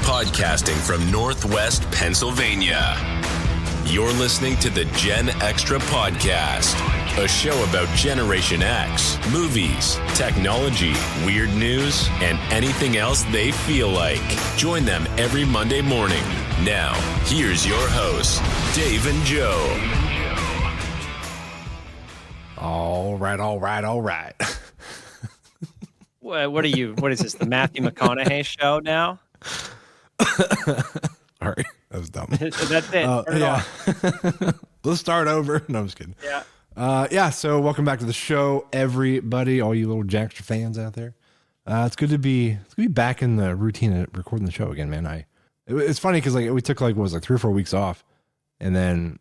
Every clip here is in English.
podcasting from Northwest Pennsylvania. You're listening to the Gen Extra Podcast, a show about Generation X, movies, technology, weird news, and anything else they feel like. Join them every Monday morning. Now, here's your hosts, Dave and Joe. All right. What are you? What is this? The Matthew McConaughey show now? Sorry, that was dumb. That's it. Yeah. Let's start over. No, I'm just kidding. Yeah. So welcome back to the show, everybody, all you little Gen Extra fans out there. It's good to be back in the routine of recording the show again, man. It's funny because we took 3 or 4 weeks off, and then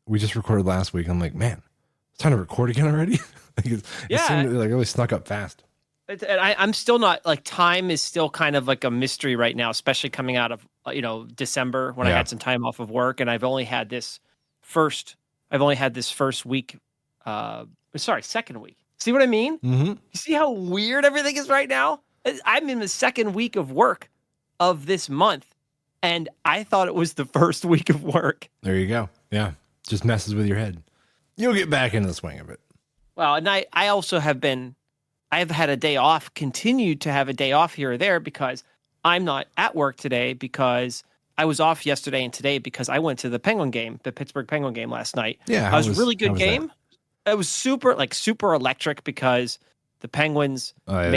we just recorded last week. I'm like, man, it's time to record again already. It seemed really snuck up fast. And I'm still not time is still kind of like a mystery right now, especially coming out of December when I had some time off of work, and I've only had this first week. Second week. See what I mean? Mm-hmm. You see how weird everything is right now? I'm in the second week of work of this month, and I thought it was the first week of work. There you go. Yeah, just messes with your head. You'll get back into the swing of it. Well, and I also I've had a day off, continued to have a day off here or there because I'm not at work today because I was off yesterday and today because I went to the Penguin game, the Pittsburgh Penguin game last night. Yeah, it was a really good game. It was super electric because the Penguins, they were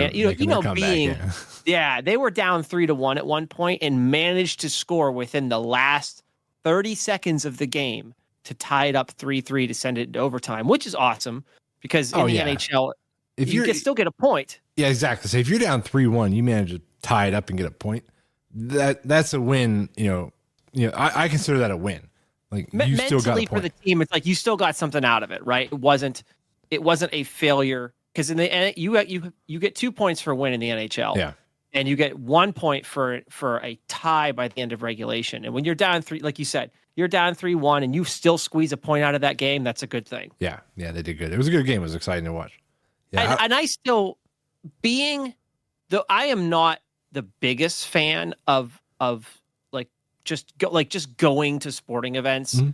down 3-1 at one point and managed to score within the last 30 seconds of the game to tie it up 3-3 to send it into overtime, which is awesome because in the NHL, if you still get a point. Yeah, exactly. So if you're down 3-1, you manage to tie it up and get a point. That's a win. I consider that a win. You still got a point for the team. It's you still got something out of it, right? It wasn't a failure because in the you get 2 points for a win in the NHL. Yeah, and you get 1 point for a tie by the end of regulation. And when you're down 3, like you said, you're down 3-1, and you still squeeze a point out of that game. That's a good thing. Yeah, they did good. It was a good game. It was exciting to watch. Yeah, and I still, I am not the biggest fan of just going to sporting events, mm-hmm.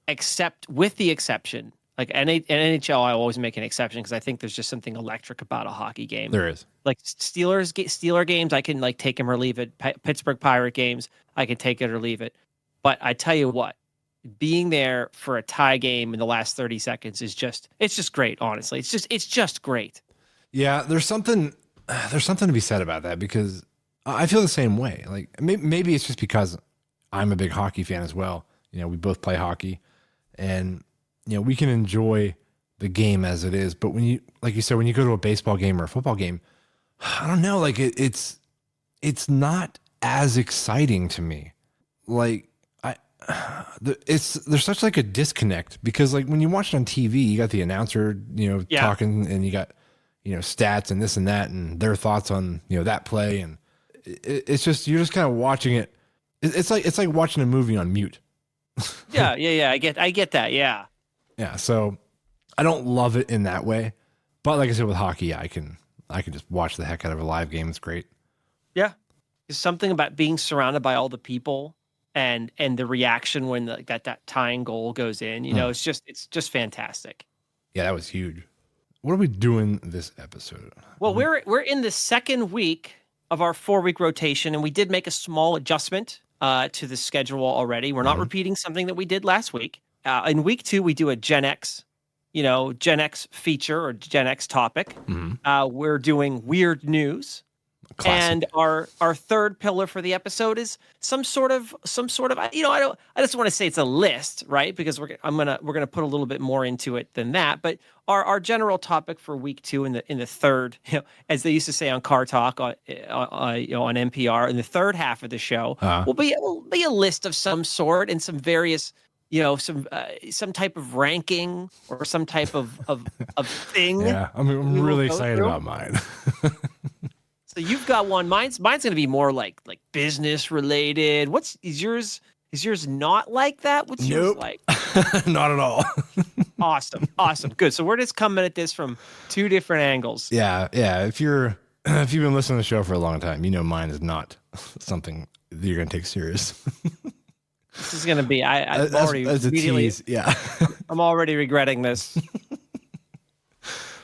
except with the exception. NHL, I always make an exception because I think there's just something electric about a hockey game. There is. Steeler games, I can take them or leave it. Pittsburgh Pirate games, I can take it or leave it. But I tell you what, being there for a tie game in the last 30 seconds it's just great. Honestly, it's just great. Yeah, there's something to be said about that because I feel the same way. Maybe it's just because I'm a big hockey fan as well. We both play hockey, and we can enjoy the game as it is. But when you, like you said, when you go to a baseball game or a football game, I don't know, it's not as exciting to me. There's such a disconnect because when you watch it on TV, you got the announcer, talking, and you got, stats and this and that and their thoughts on, that play. And it's just, you're just kind of watching it. It's like watching a movie on mute. Yeah. I get that. Yeah. Yeah. So I don't love it in that way, but like I said, with hockey, I can just watch the heck out of a live game. It's great. Yeah. There's something about being surrounded by all the people and the reaction when that tying goal goes in, it's just fantastic. Yeah, that was huge. What are we doing this episode? Well, we're in the second week of our 4-week rotation, and we did make a small adjustment to the schedule already. We're not repeating something that we did last week. In week 2, we do a Gen X, Gen X feature or Gen X topic. Mm-hmm. We're doing weird news. Classic. And our third pillar for the episode is some sort of I just want to say it's a list, right? Because we're gonna put a little bit more into it than that. But our general topic for week 2 in the third, as they used to say on Car Talk on NPR, in the third half of the show will be a list of some sort and some various some type of ranking or some type of thing. Yeah, I'm really excited about mine. So you've got one. Mine's going to be more like business related. Is yours not like that? What's yours like? Not at all. Awesome. Good. So we're just coming at this from 2 different angles. Yeah. If you're if you've been listening to the show for a long time, you know mine is not something that you're going to take serious. This is going to be, I'm as, already as a immediately, tease, yeah. I'm already regretting this.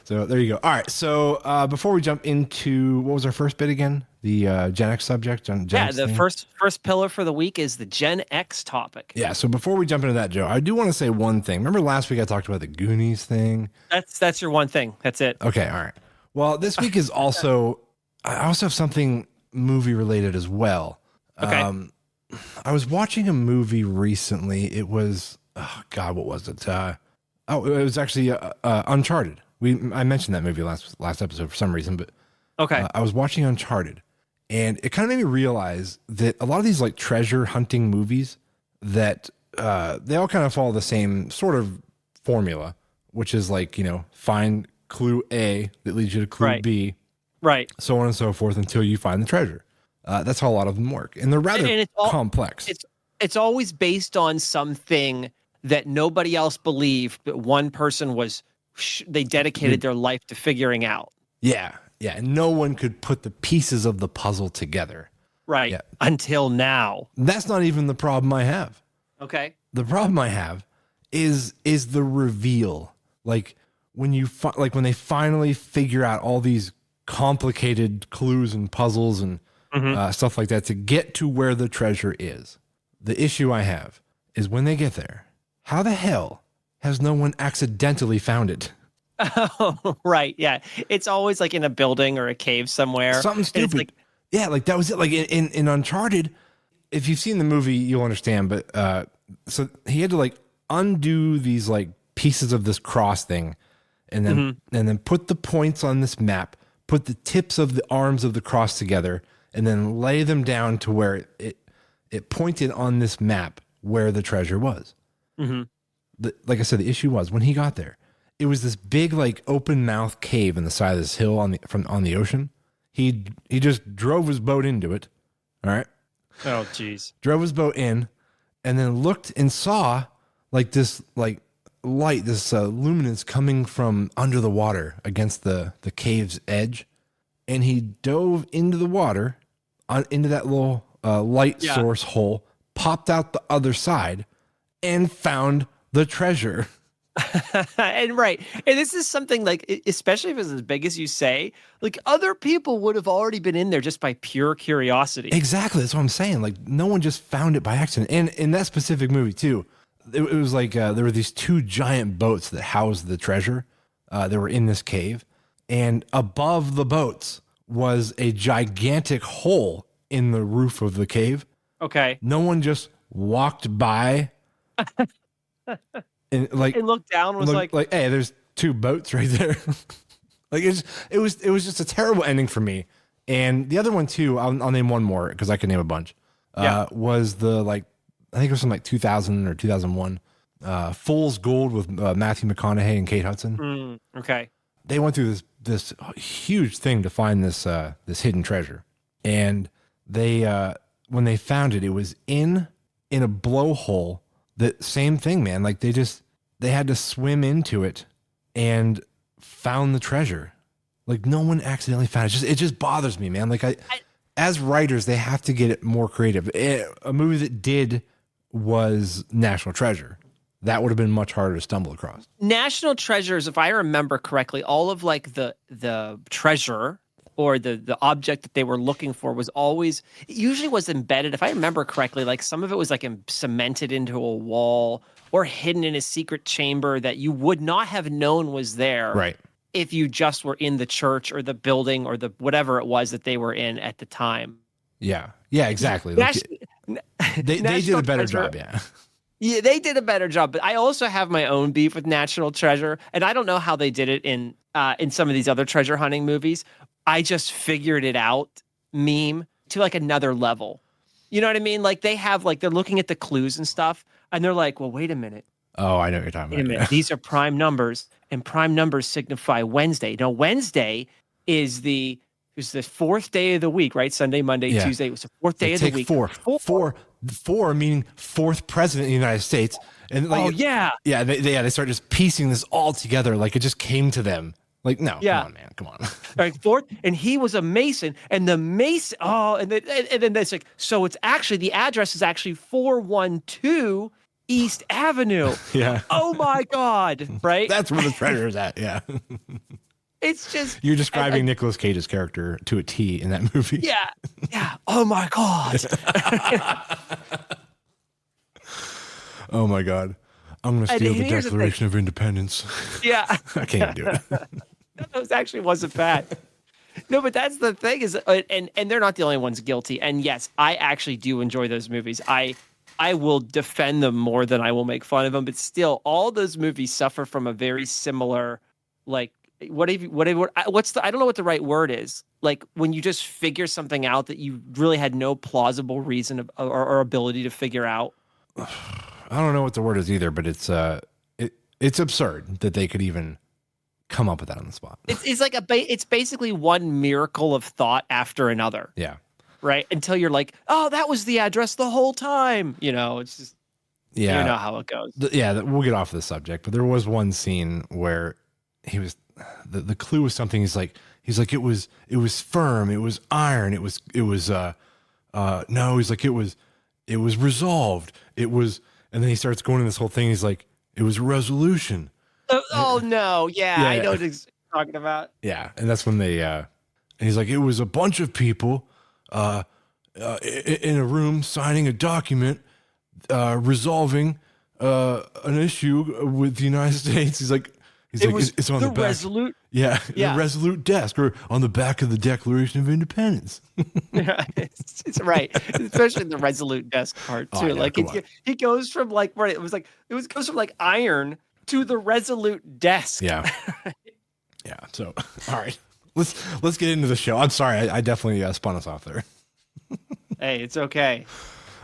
So there you go. All right. So before we jump into, what was our first bit again? The GenX subject? Yeah, the first pillar for the week is the Gen X topic. Yeah. So before we jump into that, Joe, I do want to say one thing. Remember last week I talked about the Goonies thing? That's your one thing. That's it. Okay. All right. Well, this week is also, I also have something movie related as well. Okay. I was watching a movie recently. It was, oh God, what was it? It was actually Uncharted. I mentioned that movie last episode for some reason, but Okay. I was watching Uncharted, and it kind of made me realize that a lot of these like treasure hunting movies that they all kind of follow the same sort of formula, which is like, find clue A that leads you to clue Right. B, Right. so on and so forth until you find the treasure. That's how a lot of them work, and they're rather And complex. It's always based on something that nobody else believed, but one person was. They dedicated their life to figuring out. Yeah. And no one could put the pieces of the puzzle together. Right. Yeah. Until now. That's not even the problem I have. Okay. The problem I have is the reveal. Like when when they finally figure out all these complicated clues and puzzles and stuff like that to get to where the treasure is. The issue I have is when they get there, how the hell has no one accidentally found it? Oh, right. Yeah. It's always like in a building or a cave somewhere. Something stupid. Yeah, like that was it. Like in Uncharted, if you've seen the movie, you'll understand. But so he had to like undo these like pieces of this cross thing, and then put the points on this map, put the tips of the arms of the cross together, and then lay them down to where it pointed on this map where the treasure was. Mm-hmm. Like I said, the issue was when he got there, it was this big like open mouth cave in the side of this hill on the ocean. He just drove his boat into it. All right. Oh, geez. Drove his boat in, and then looked and saw like this like light, this luminance coming from under the water against the cave's edge, and he dove into the water, into that little light source hole, popped out the other side, and found the treasure. And this is something like, especially if it's as big as you say, like other people would have already been in there just by pure curiosity. Exactly. That's what I'm saying. Like no one just found it by accident. And in that specific movie too, it was like there were these two giant boats that housed the treasure. That were in this cave, and above the boats was a gigantic hole in the roof of the cave. Okay. No one just walked by and looked down and was like, hey, there's two boats right there. Like it was just a terrible ending for me. And the other one too, I'll name one more because I can name a bunch. Was the I think it was from like 2000 or 2001, Fool's Gold with Matthew McConaughey and Kate Hudson. Okay. They went through this huge thing to find this hidden treasure, and they when they found it, it was in a blowhole. That same thing, man. Like they had to swim into it and found the treasure. Like no one accidentally found it. It just bothers me, man. Like as writers, they have to get it more creative. A movie that did was National Treasure. That would have been much harder to stumble across. National Treasures, if I remember correctly, all of like the treasure or the object that they were looking for was always, it usually was embedded. If I remember correctly, like some of it was like cemented into a wall or hidden in a secret chamber that you would not have known was there. Right. If you just were in the church or the building or the whatever it was that they were in at the time. Yeah. Yeah, exactly. Like they did a better job, yeah. Yeah, they did a better job, but I also have my own beef with National Treasure, and I don't know how they did it in some of these other treasure hunting movies. I just figured it out meme to like another level. You know what I mean? Like they have they're looking at the clues and stuff, and they're like, well, wait a minute. Oh, I know what you're talking about. Wait a minute. These are prime numbers, and prime numbers signify Wednesday. Now, Wednesday is the fourth day of the week, right? Sunday, Monday, Tuesday. It was the fourth day of the week. Four meaning fourth president of the United States. And they start just piecing this all together. Like it just came to them Like, no, Yeah. come on, man, come on. Right, fourth, and he was a Mason, and the Mason. Oh, and then it's like, so it's actually the address is actually 412 East Avenue. Yeah. Oh my God! Right. That's where the treasure is at. Yeah. It's just You're describing Nicolas Cage's character to a T in that movie. yeah, yeah. Oh my God. Oh my God. I'm going to steal the Declaration of Independence. Yeah. I can't even do it. Those actually wasn't bad. No, but that's the thing is, and they're not the only ones guilty. And yes, I actually do enjoy those movies. I will defend them more than I will make fun of them. But still, all those movies suffer from a very similar, like, I don't know what the right word is. Like when you just figure something out that you really had no plausible reason or ability to figure out. I don't know what the word is either, but it's absurd that they could even come up with that on the spot. It's like it's basically one miracle of thought after another. Yeah. Right. Until you're like, oh, that was the address the whole time. It's just, yeah, you know how it goes. We'll get off the subject, but there was one scene where he was, the clue was something. He's like, it was firm. It was iron. No, he's like, it was resolved. And then he starts going in this whole thing. He's like, it was resolution. Oh no. Yeah. I know what you're talking about. Yeah. And that's when they, and he's like, it was a bunch of people, in a room signing a document, resolving, an issue with the United States. He's like, it's on the back. Resolute. Yeah. The Resolute desk or on the back of the Declaration of Independence. Yeah, it's right, especially the Resolute desk part too. Yeah, like he goes from like where goes from like iron to the Resolute desk. Yeah. Yeah. So, all right, let's get into the show. I'm sorry, I definitely spun us off there. Hey, it's okay.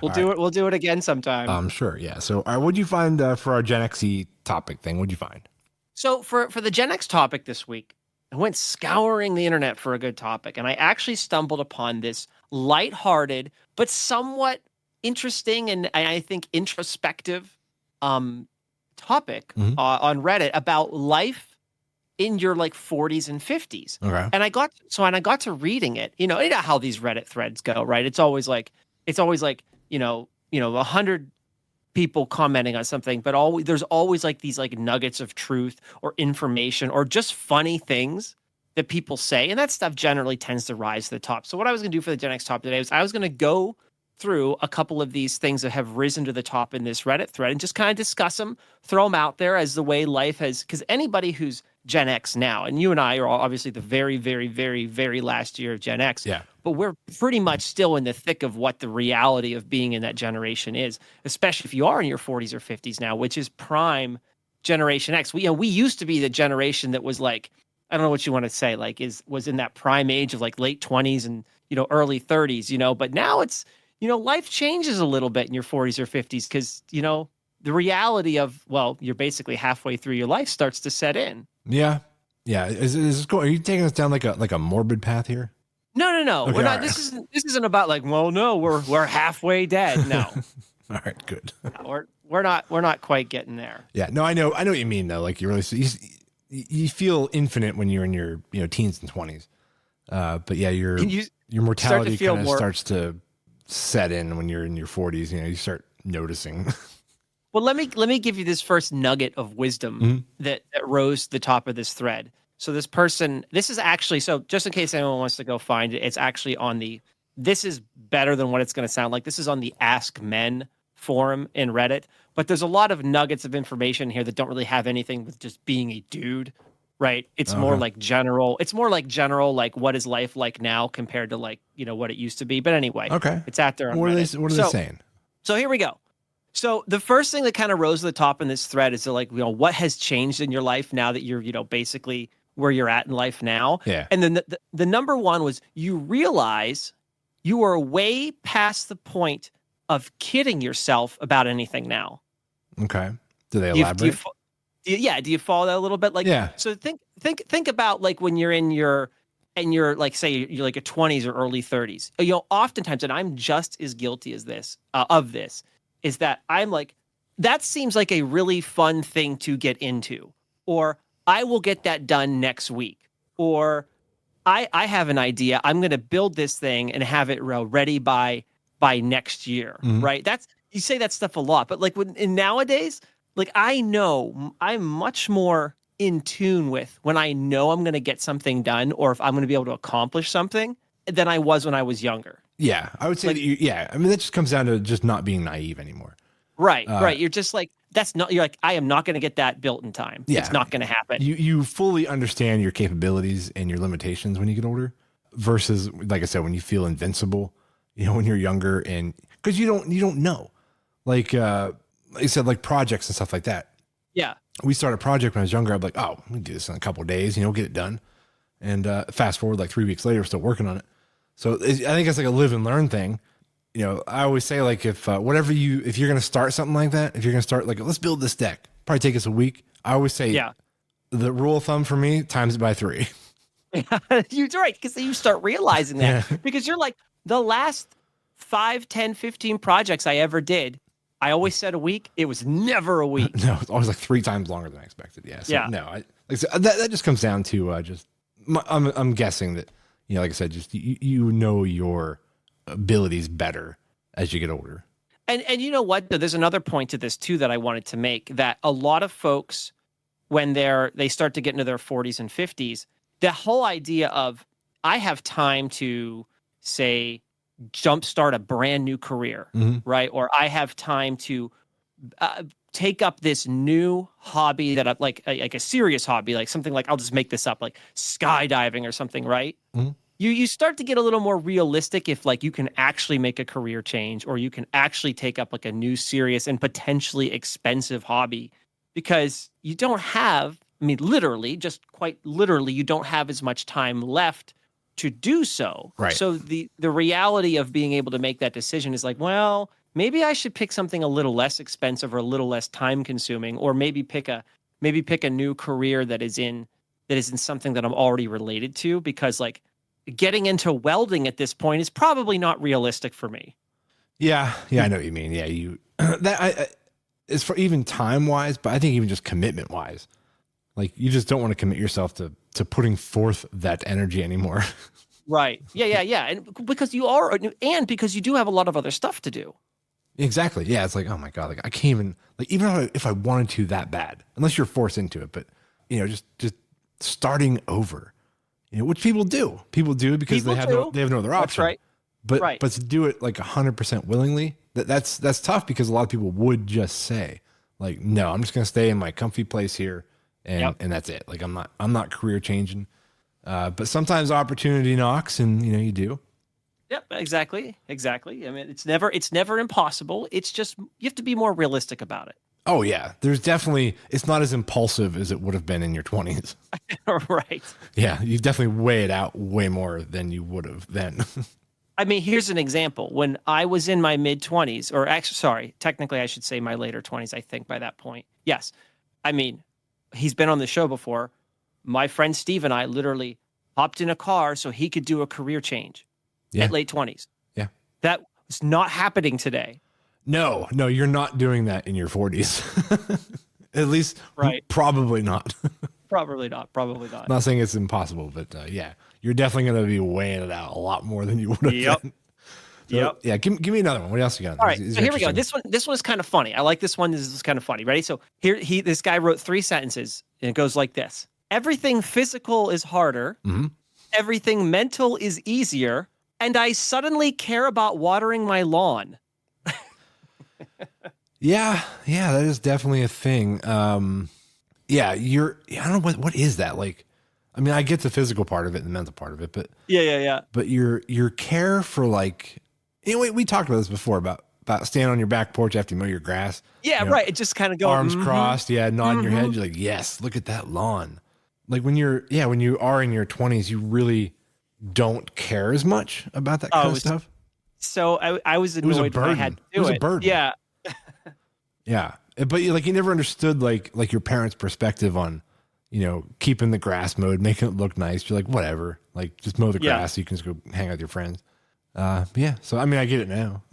We'll do it again sometime. Sure. Yeah. So, all right, what'd you find for our Gen XE topic thing? What'd you find? So for the Gen X topic this week, I went scouring the internet for a good topic, and I actually stumbled upon this lighthearted but somewhat interesting and I think introspective topic on Reddit about life in your like 40s and 50s. Okay. And I got to reading it. You know how these Reddit threads go, right? It's always like 100 people commenting on something, but there's always like these like nuggets of truth or information or just funny things that people say, and that stuff generally tends to rise to the top. So what I was going to do for the Gen X top today was I was going to go through a couple of these things that have risen to the top in this Reddit thread and just kind of discuss them, throw them out there as the way life has, because anybody who's Gen X now, and you and I are obviously the very, very, very, very last year of Gen X. Yeah. But we're pretty much still in the thick of what the reality of being in that generation is, especially if you are in your 40s or 50s now, which is prime Generation X. We used to be the generation that was like, I don't know what you want to say, like was in that prime age of like late 20s and, early 30s, but now it's, life changes a little bit in your 40s or 50s because, the reality of, well, you're basically halfway through your life starts to set in. Yeah. Yeah. Is this cool? Are you taking us down like a morbid path here? No. Okay, We're not. right. This isn't about like, well, no, we're halfway dead. No. All right, good. No, we're not quite getting there. Yeah. No, I know what you mean though. Like you feel infinite when you're in your teens and 20s. But yeah, your mortality kind of starts to set in when you're in your 40s. You start noticing. Well, let me give you this first nugget of wisdom that rose to the top of this thread. So this is actually, so just in case anyone wants to go find it, it's actually this is better than what it's going to sound like. This is on the Ask Men forum in Reddit, but there's a lot of nuggets of information here that don't really have anything with just being a dude, right? It's more like general. It's more like general, like what is life like now compared to like, what it used to be. But anyway, okay, it's out there on Reddit. What are they saying? So here we go. So the first thing that kind of rose to the top in this thread is like, what has changed in your life now that you're, basically where you're at in life now. Yeah. And then the number one was you realize you are way past the point of kidding yourself about anything now. Okay. Do they elaborate? Do you follow that a little bit? Like, yeah. So think about like when you're in your like, say you're like your 20s or early 30s, oftentimes, and I'm just as guilty as this, is that I'm like, that seems like a really fun thing to get into, or I will get that done next week. Or I have an idea. I'm going to build this thing and have it ready by next year, right? You say that stuff a lot, but like nowadays, like I know I'm much more in tune with when I know I'm going to get something done or if I'm going to be able to accomplish something than I was when I was younger. Yeah, I would say that I mean, that just comes down to just not being naive anymore. Right. You're just like, you're like, I am not going to get that built in time. Yeah. It's not going to happen. You fully understand your capabilities and your limitations when you get older versus, like I said, when you feel invincible, when you're younger and because you don't know. Like I said, like projects and stuff like that. Yeah. We started a project when I was younger. I'm like, oh, we can do this in a couple of days, get it done. And fast forward like 3 weeks later, we're still working on it. So I think it's like a live and learn thing. I always say like if you're going to start something like that, if you're going to start like, let's build this deck, probably take us a week. I always say the rule of thumb for me, times it by 3. You're right. Because you start realizing that because you're like the last 5, 10, 15 projects I ever did, I always said a week. It was never a week. No, it's always like 3 times longer than I expected. Yeah. So, no, that just comes down to I'm guessing that, like I said, just you know your abilities better as you get older. And you know what? There's another point to this too that I wanted to make, that a lot of folks, when they start to get into their 40s and 50s, the whole idea of I have time to say jumpstart a brand new career, right? Or I have time to take up this new hobby that I like a serious hobby, like something like, I'll just make this up, like skydiving or something, right? You start to get a little more realistic if like you can actually make a career change or you can actually take up like a new serious and potentially expensive hobby, because you don't have, I mean, literally, just quite literally, you don't have as much time left to do so. Right. So the reality of being able to make that decision is like, well, maybe I should pick something a little less expensive or a little less time consuming, or maybe pick a new career that is in something that I'm already related to, because like getting into welding at this point is probably not realistic for me. Yeah, I know what you mean. Yeah, it's for even time wise, but I think even just commitment wise, like you just don't want to commit yourself to putting forth that energy anymore. Right. Yeah. And because because you do have a lot of other stuff to do. Exactly. Yeah. It's like, oh my God, like I can't even, like, even if I wanted to that bad, unless you're forced into it, but just starting over, which people do because they have no other option. That's right. But to do it like 100% willingly, that's tough, because a lot of people would just say like, no, I'm just going to stay in my comfy place here. And that's it. Like I'm not career changing. But sometimes opportunity knocks and you do. Yep, exactly. I mean, it's never impossible. It's just, you have to be more realistic about it. Oh yeah. It's not as impulsive as it would have been in your 20s. Right. Yeah. You definitely weigh it out way more than you would have then. I mean, here's an example. When I was in my mid 20s, or actually, sorry, technically I should say my later 20s, I think by that point. Yes. I mean, he's been on the show before. My friend Steve and I literally hopped in a car so he could do a career change at late 20s. Yeah. That was not happening today. No, you're not doing that in your 40s. At least, right. Probably not. Probably not. I'm not saying it's impossible, but you're definitely going to be weighing it out a lot more than you would have been. So, yeah, give me another one. What else you got? All right, so here we go. This one is kind of funny. I like this one. This is kind of funny. Ready? So this guy wrote 3 sentences, and it goes like this: everything physical is harder, everything mental is easier, and I suddenly care about watering my lawn. Yeah, that is definitely a thing. I don't know what is that like. I mean, I get the physical part of it and the mental part of it, but yeah. But your care for like, we talked about this before about standing on your back porch after you mow your grass. Yeah, right. It just kind of goes arms crossed, nodding your head. You're like, yes, look at that lawn. Like when you are in your 20s, you really don't care as much about that kind of stuff. So I was annoyed when I had to do it. It was a burden. Yeah. Yeah. But you never understood like your parents' perspective on, keeping the grass mowed, making it look nice. You're like, whatever, like just mow the grass so you can just go hang out with your friends. So, I mean, I get it now.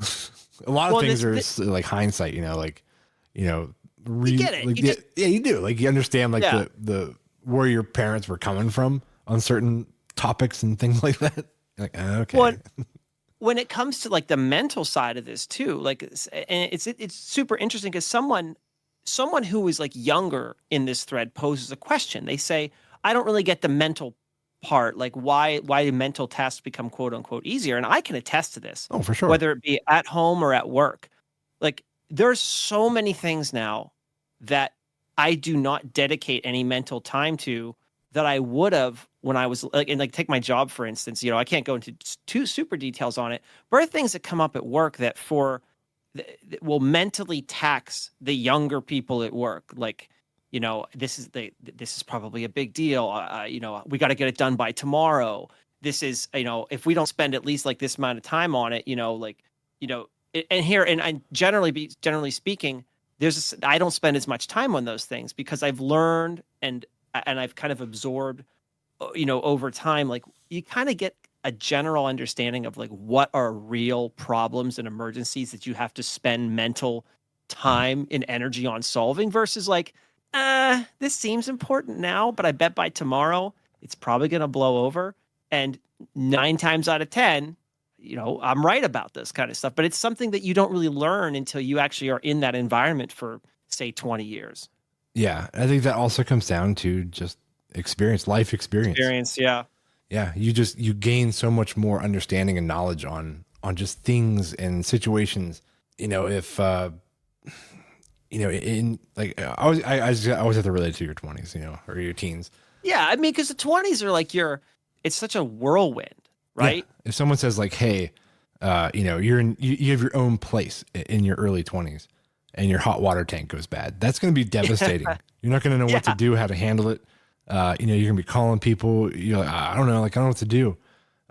A lot of things are like hindsight, you get it. Like, you do. Like you understand like the where your parents were coming from on certain topics and things like that. You're like, okay. Well, when it comes to like the mental side of this too, like, and it's super interesting because someone who is like younger in this thread poses a question. They say, I don't really get the mental part, like why do mental tasks become quote unquote easier? And I can attest to this. Oh, for sure. Whether it be at home or at work. Like there's so many things now that I do not dedicate any mental time to that I would have when I was like, and like take my job, for instance, you know, I can't go into too super details on it, but there are things that come up at work that that will mentally tax the younger people at work. Like, you know, this is probably a big deal. You know, we got to get it done by tomorrow. This is, you know, if we don't spend at least like this amount of time on it, you know, like, you know, and I generally speaking, I don't spend as much time on those things because I've learned and I've kind of absorbed, you know, over time, like you kind of get a general understanding of like what are real problems and emergencies that you have to spend mental time and energy on solving versus like, this seems important now, but I bet by tomorrow it's probably going to blow over. And 9 times out of 10, you know, I'm right about this kind of stuff, but it's something that you don't really learn until you actually are in that environment for say 20 years. Yeah. I think that also comes down to just life experience. Yeah. Yeah. You gain so much more understanding and knowledge on just things and situations. You know, if, you know, in like, I always have to relate to your 20s, you know, or your teens. Yeah. I mean, because the 20s are like it's such a whirlwind, right? Yeah. If someone says like, hey, you know, you have your own place in your early 20s and your hot water tank goes bad, that's going to be devastating. You're not going to know what to do, how to handle it. You know, you're going to be calling people. You're like, I don't know. Like, I don't know what to do.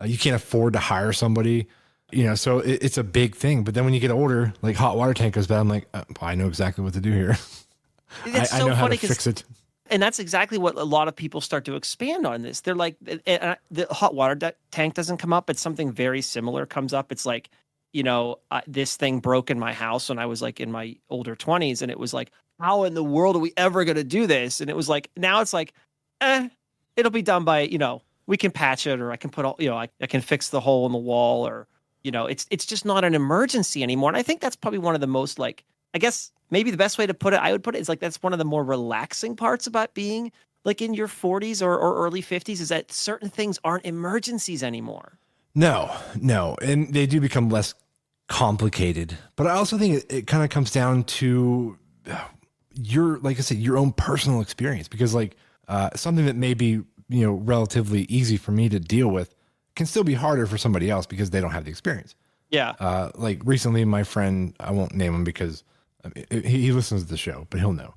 You can't afford to hire somebody, you know, so it's a big thing. But then when you get older, like hot water tank goes bad, I'm like, well, I know exactly what to do here. I know how to fix it. And that's exactly what a lot of people start to expand on this. They're like, the hot water tank doesn't come up, but something very similar comes up. It's like, you know, this thing broke in my house when I was like in my older 20s. And it was like, how in the world are we ever going to do this? And it was like, now it's like, it'll be done by, you know, we can patch it, or I can put all, you know, I can fix the hole in the wall, or, you know, it's just not an emergency anymore. And I think that's probably one of the most, like, I guess maybe the best way to put it, I would put it, is like, that's one of the more relaxing parts about being like in your 40s or early 50s, is that certain things aren't emergencies anymore. No. And they do become less complicated, but I also think it kind of comes down to like I said, your own personal experience, because like, something that may be, you know, relatively easy for me to deal with can still be harder for somebody else because they don't have the experience. Yeah. Like recently, my friend, I won't name him because he listens to the show, but he'll know.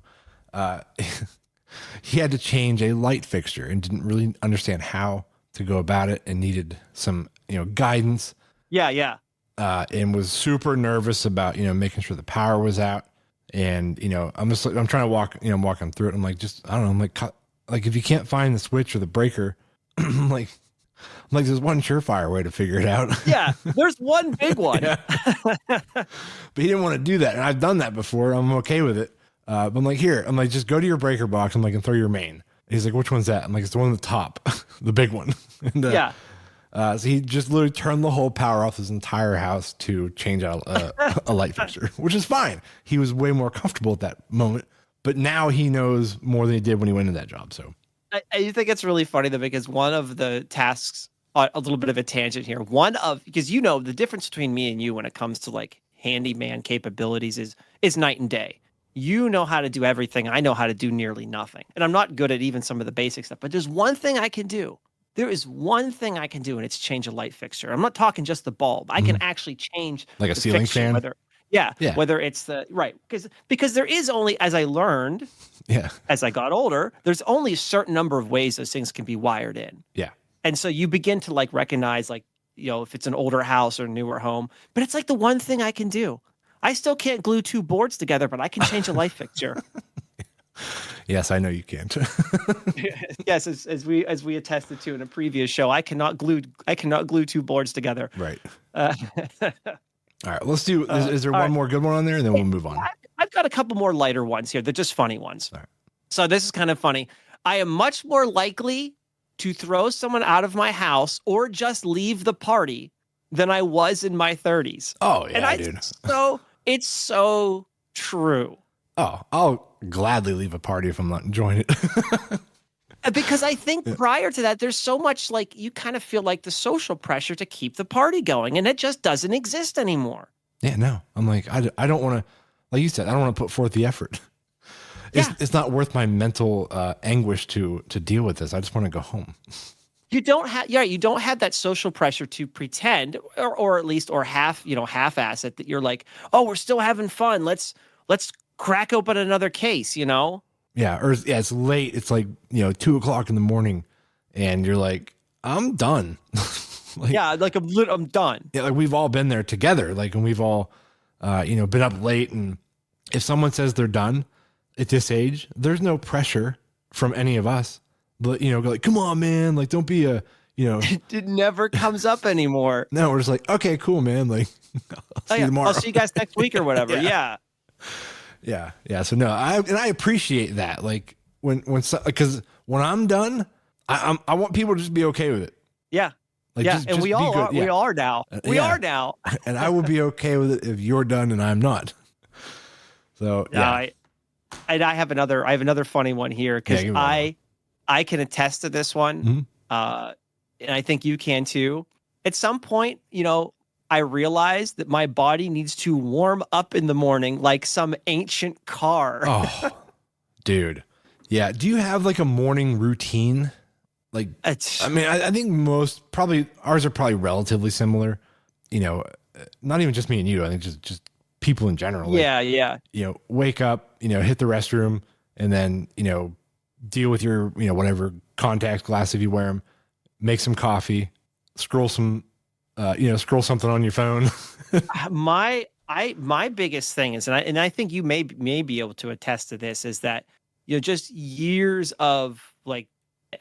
He had to change a light fixture and didn't really understand how to go about it and needed some, you know, guidance. Yeah. And was super nervous about, you know, making sure the power was out. And, you know, I'm trying to walk him through it. I'm like, I don't know. I'm like, if you can't find the switch or the breaker, I'm like, there's one surefire way to figure it out. Yeah, there's one big one. But he didn't want to do that. And I've done that before. I'm okay with it. But I'm like, just go to your breaker box. I'm like, and throw your main. And he's like, which one's that? I'm like, it's the one on the top, the big one. And, yeah. So he just literally turned the whole power off his entire house to change out a light fixture, which is fine. He was way more comfortable at that moment. But now he knows more than he did when he went into that job. So I think it's really funny though, because one of the tasks, a little bit of a tangent here, because you know the difference between me and you when it comes to like handyman capabilities is night and day. You know how to do everything. I know how to do nearly nothing. And I'm not good at even some of the basic stuff, but there's one thing I can do. There is one thing I can do, and it's change a light fixture. I'm not talking just the bulb. I can actually change like a ceiling fan. Whether it's the right, because there is only, as I learned, as I got older, there's only a certain number of ways those things can be wired in. Yeah. And so you begin to like recognize, like, you know, if it's an older house or a newer home, but it's like the one thing I can do. I still can't glue 2 boards together, but I can change a light fixture. Yes, I know you can't. Yes, as we attested to in a previous show, I cannot glue 2 boards together. Right. All right, let's do. Is there one more good one on there, and then we'll move on? I've got a couple more lighter ones here. They're just funny ones. All right. So this is kind of funny. I am much more likely to throw someone out of my house or just leave the party than I was in my 30s. Oh yeah, and dude. So it's so true. Oh, I'll gladly leave a party if I'm not enjoying it. Because I think prior to that, there's so much like you kind of feel like the social pressure to keep the party going, and it just doesn't exist anymore. Yeah, no, I'm like, I don't want to, like you said, I don't want to put forth the effort. It's not worth my mental anguish to deal with this. I just want to go home. You don't have that social pressure to pretend or at least half-ass it that you're like, oh, we're still having fun. Let's crack open another case, Yeah, it's late. It's like 2:00 in the morning, and you're like, I'm done. I'm done. Yeah, like we've all been there together. Like, and we've all, been up late. And if someone says they're done at this age, there's no pressure from any of us. But go like, come on, man. Like, don't be a. It never comes up anymore. No, we're just like, okay, cool, man. Like, I'll see you tomorrow. I'll see you guys next week or whatever. Yeah. So no, I appreciate that. Like because when I'm done, I want people to just be okay with it. Yeah. Like, and just we all are. Yeah. We are now. We are now. And I will be okay with it if you're done and I'm not. So yeah. I have another funny one here because I can attest to this one. Mm-hmm. And I think you can too. At some point, I realized that my body needs to warm up in the morning like some ancient car. Oh, dude. Yeah. Do you have like a morning routine? Like, I think ours are probably relatively similar. Not even just me and you. I think just people in general. Like, yeah. Wake up, hit the restroom, and then, deal with your, whatever contacts, glass if you wear them, make some coffee, scroll something on your phone. My biggest thing is, and I think you may be able to attest to this, is that just years of like,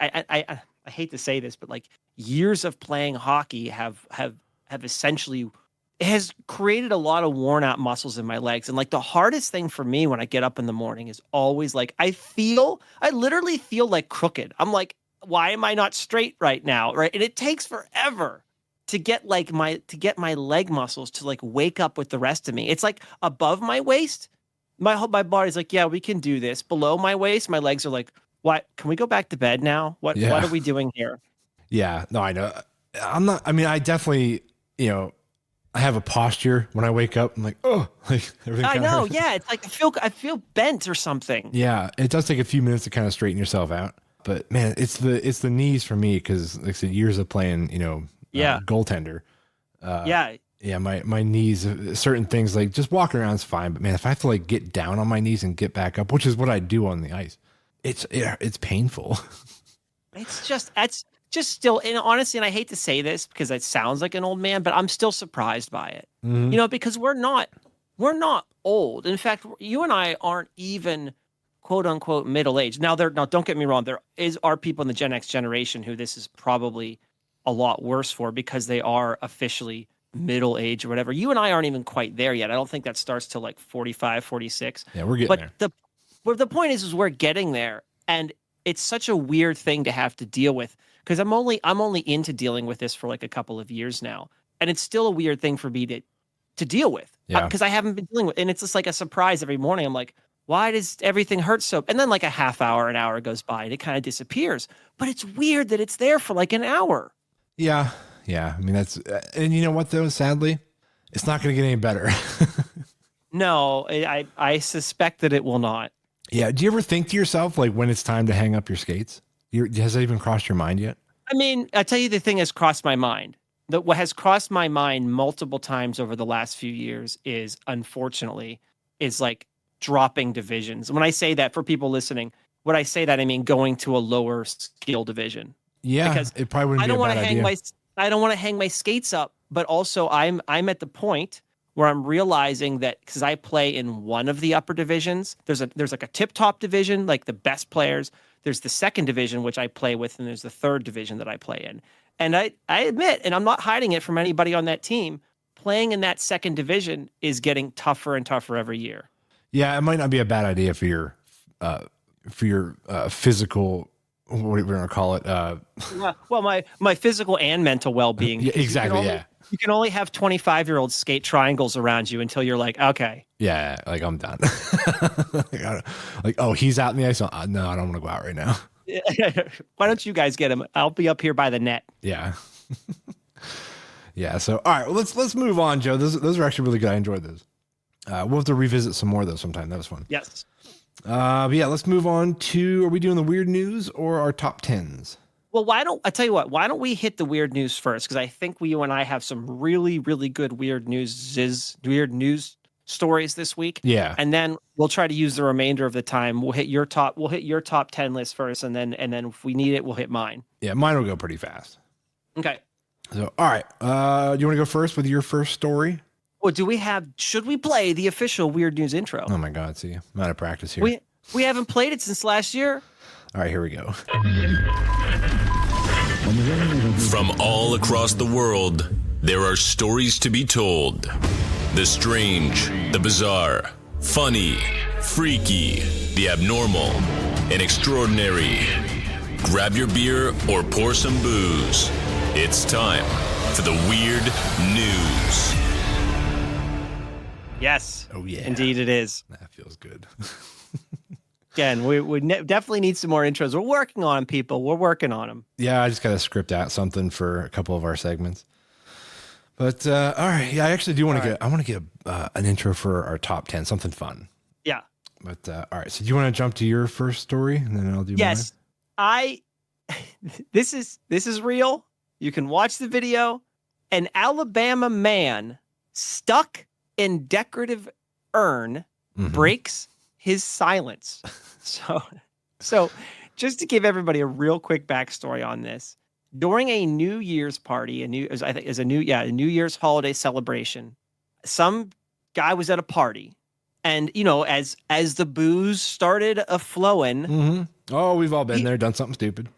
I hate to say this, but like years of playing hockey have essentially has created a lot of worn out muscles in my legs. And like the hardest thing for me when I get up in the morning is always like I literally feel like crooked. I'm like, why am I not straight right now? Right. And it takes forever to get my leg muscles to like wake up with the rest of me. It's like above my waist, my body's like, yeah, we can do this. Below my waist, my legs are like, what? Can we go back to bed now? What are we doing here? Yeah, no, I know. I definitely, I have a posture when I wake up. I'm like, oh, like everything. I know. Hurts. Yeah. It's like, I feel bent or something. Yeah. It does take a few minutes to kind of straighten yourself out, but man, it's the knees for me. Cause like I said, years of playing, goaltender. Yeah. My knees, certain things like just walking around is fine. But man, if I have to like get down on my knees and get back up, which is what I do on the ice, it's painful. It's just still, and honestly, and I hate to say this because it sounds like an old man, but I'm still surprised by it. Mm-hmm. Because we're not old. In fact, you and I aren't even quote unquote middle aged. Now don't get me wrong. There are people in the Gen X generation who this is probably a lot worse for because they are officially middle age or whatever. You and I aren't even quite there yet. I don't think that starts till like 45, 46. Yeah, we're getting there. But the point is we're getting there, and it's such a weird thing to have to deal with because I'm only into dealing with this for like a couple of years now, and it's still a weird thing for me to deal with because I haven't been dealing with, and it's just like a surprise every morning. I'm like, why does everything hurt so? And then like a half hour, an hour goes by, and it kind of disappears. But it's weird that it's there for like an hour. Yeah. I mean that's, and you know what though? Sadly, it's not going to get any better. No, I suspect that it will not. Yeah. Do you ever think to yourself, like when it's time to hang up your skates? Has that even crossed your mind yet? I mean, I tell you, the thing has crossed my mind. What has crossed my mind multiple times over the last few years is, unfortunately, is like dropping divisions. When I say that, for people listening, when I say that, I mean going to a lower skill division. Yeah, because it probably wouldn't be a bad idea. I don't want to hang my skates up, but also I'm at the point where I'm realizing that because I play in one of the upper divisions, there's like a tip-top division, like the best players. There's the second division, which I play with, and there's the third division that I play in. And I admit, and I'm not hiding it from anybody on that team, playing in that second division is getting tougher and tougher every year. Yeah, it might not be a bad idea for your physical what we're gonna call it. Well, my physical and mental well-being. Yeah, exactly. You can only have 25-year-olds skate triangles around you until you're like, okay. Yeah, like I'm done. Like, oh, he's out in the ice. No, I don't want to go out right now. Why don't you guys get him? I'll be up here by the net. Yeah. Yeah. So, all right, well, let's move on, Joe. Those are actually really good. I enjoyed those. We'll have to revisit some more of those sometime. That was fun. Yes. But yeah, let's move on to, are we doing the weird news or our top 10s? Well, why don't we hit the weird news first? Because I think you and I have some really, really good weird news stories this week. Yeah. And then we'll try to use the remainder of the time. We'll hit your top 10 list first, and then if we need it, we'll hit mine. Yeah, mine will go pretty fast. Okay. So, all right. Do you want to go first with your first story? Well, should we play the official weird news intro? Oh my God, see, I'm out of practice here. We haven't played it since last year. All right, here we go. From all across the world, there are stories to be told. The strange, the bizarre, funny, freaky, the abnormal, and extraordinary. Grab your beer or pour some booze. It's time for the Weird News. Yes. Oh, yeah. Indeed it is. That feels good. Again, we definitely need some more intros. We're working on them, people. We're working on them. Yeah, I just got to script out something for a couple of our segments. But all right, yeah, I actually do want to get. I want to get an intro for our top 10, something fun. Yeah. But all right, so do you want to jump to your first story, and then I'll do yes. mine? This is real. You can watch the video. An Alabama man stuck in decorative urn breaks his silence. So just to give everybody a real quick backstory on this, during a New Year's party, a New Year's holiday celebration, some guy was at a party, and as the booze started a flowing, oh, we've all been there, done something stupid.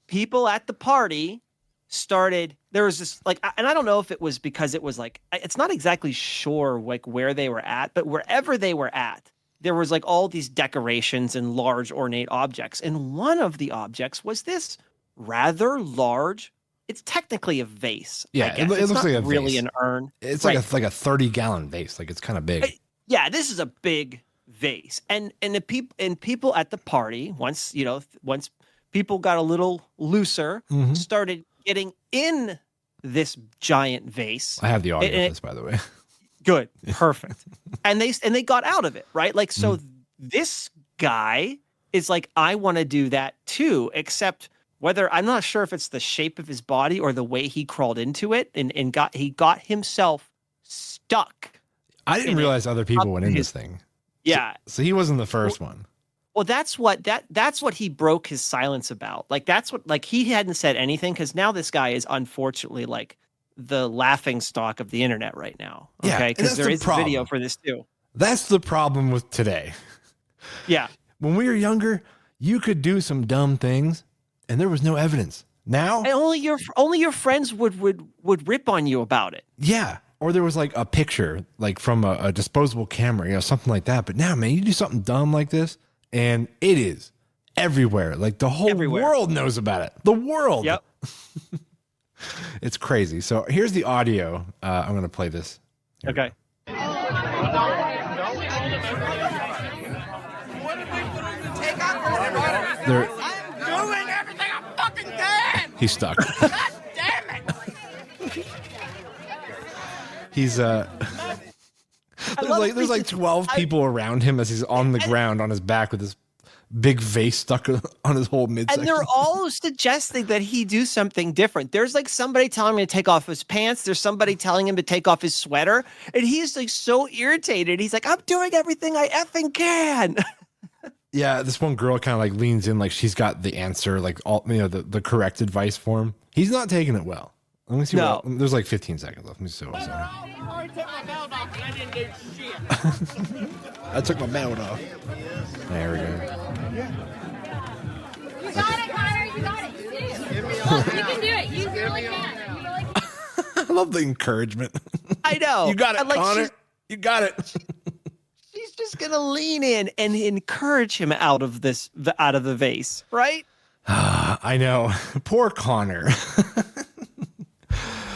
People at the party started. There was this and I don't know if it was because it was it's not exactly sure where they were at, but wherever they were at, there was all these decorations and large ornate objects. And one of the objects was this rather large. It's technically a vase. Yeah, it looks like a really vase. An urn. It's like a 30-gallon vase. Like, it's kind of big. Yeah, this is a big vase. And the people at the party, once people got a little looser, started getting in this giant vase. I have the audio of this, by the way. Good. Perfect. and they got out of it, right? So this guy is I want to do that too, except I'm not sure if it's the shape of his body or the way he crawled into it and he got himself stuck. I didn't realize other people went in this thing. Yeah. So he wasn't the first one. Well, that's what he broke his silence about. That's what he hadn't said anything, because now this guy is unfortunately the laughing stock of the internet right now. Okay, Yeah, because there is a video for this too. That's the problem with today. Yeah. When we were younger, you could do some dumb things, and there was no evidence. Now, and only your friends would rip on you about it. Yeah, or there was a picture from a disposable camera, something like that. But now, man, you do something dumb like this, and it is everywhere. The whole world knows about it. The world. Yep. It's crazy. So here's the audio. I'm going to play this. Here okay. They're, I'm doing everything I fucking can! he's stuck. God damn it! He's there's 12 people around him as he's on the ground on his back with this big vase stuck on his whole midsection. And they're all suggesting that he do something different. There's somebody telling him to take off his pants. There's somebody telling him to take off his sweater. And he's so irritated. He's I'm doing everything I effing can. Yeah, this one girl kind of leans in she's got the answer, all the correct advice for him. He's not taking it well. Let me see. No. There's 15 seconds left. Let me see what I'm I took my belt off and I didn't do shit. I took my belt off. There we go. You got it, Connor. You got it. You do. You can do it. You really can. You really can. I love the encouragement. I know. You got it, Connor. You got it. She's just gonna lean in and encourage him out of the vase, right? I know. Poor Connor.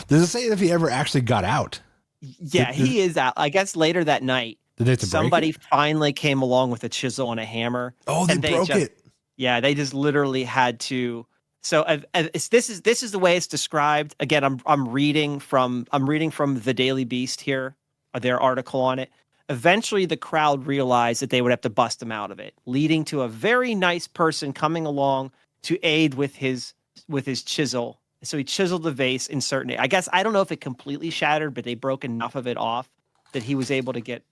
Does it say if he ever actually got out? Yeah, he is out. I guess later that night, Did they have to break somebody it? finally came along with a chisel and a hammer. Oh, they and broke it. Yeah, they just literally had to. So this is the way it's described. Again, I'm reading from the Daily Beast here, their article on it. Eventually, the crowd realized that they would have to bust him out of it, leading to a very nice person coming along to aid with his chisel. So he chiseled the vase in certain. I guess I don't know if it completely shattered, but they broke enough of it off that he was able to get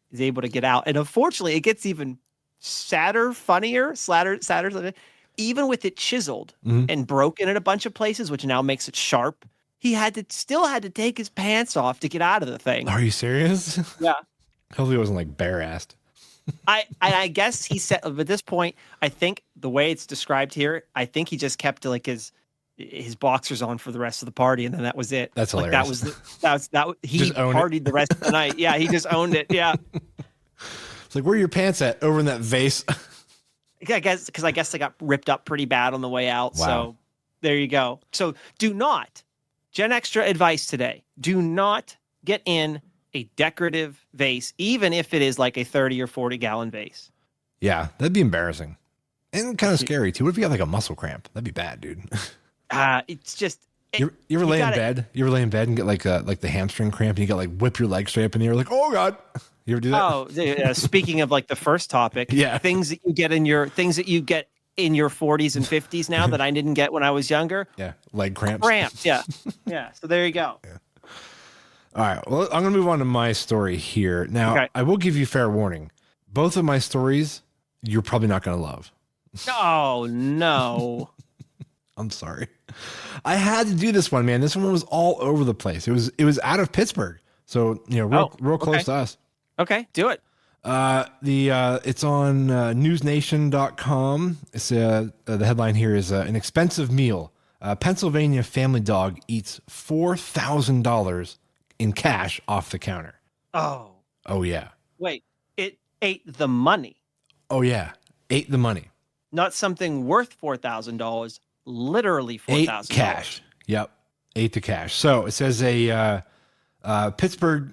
out. And unfortunately, it gets even funnier. Even with it chiseled and broken in a bunch of places, which now makes it sharp, he still had to take his pants off to get out of the thing. Are you serious? Yeah. Hopefully it wasn't like bare-assed. I guess he said at this point, I think the way it's described here, I think he just kept like his boxers on for the rest of the party, and then that was it. That's like hilarious. He Just own it. partied the rest of the night. Yeah, he just owned it. Yeah. It's like, where are your pants at? Over in that vase. I guess they got ripped up pretty bad on the way out. Wow. So there you go. So do not, Gen Extra advice today, do not get in a decorative vase, even if it is like a 30 or 40 gallon vase. Yeah, that'd be embarrassing. And kind of scary too. What if you got like a muscle cramp? That'd be bad, dude. It's just. You ever lay in bed? You ever lay in bed and get like the hamstring cramp and you got like whip your leg straight up in the air like, oh God. You ever do that? Oh, speaking of like the first topic, Yeah. things that you get in your 40s and 50s now that I didn't get when I was younger. Yeah, leg cramps. Cramps, yeah. Yeah, so there you go. Yeah. All right, well, I'm going to move on to my story here. Now, Okay. I will give you fair warning. Both of my stories, you're probably not going to love. Oh, no. I'm sorry. I had to do this one, man. This one was all over the place. It was out of Pittsburgh. So, real close to us. Okay, do it. It's on newsnation.com. It's the headline here is an expensive meal. Pennsylvania family dog eats $4,000 in cash off the counter. Oh. Oh yeah. Wait, it ate the money. Oh yeah. Ate the money. Not something worth $4,000, literally $4,000. Ate cash. Yep. Ate the cash. So it says a Pittsburgh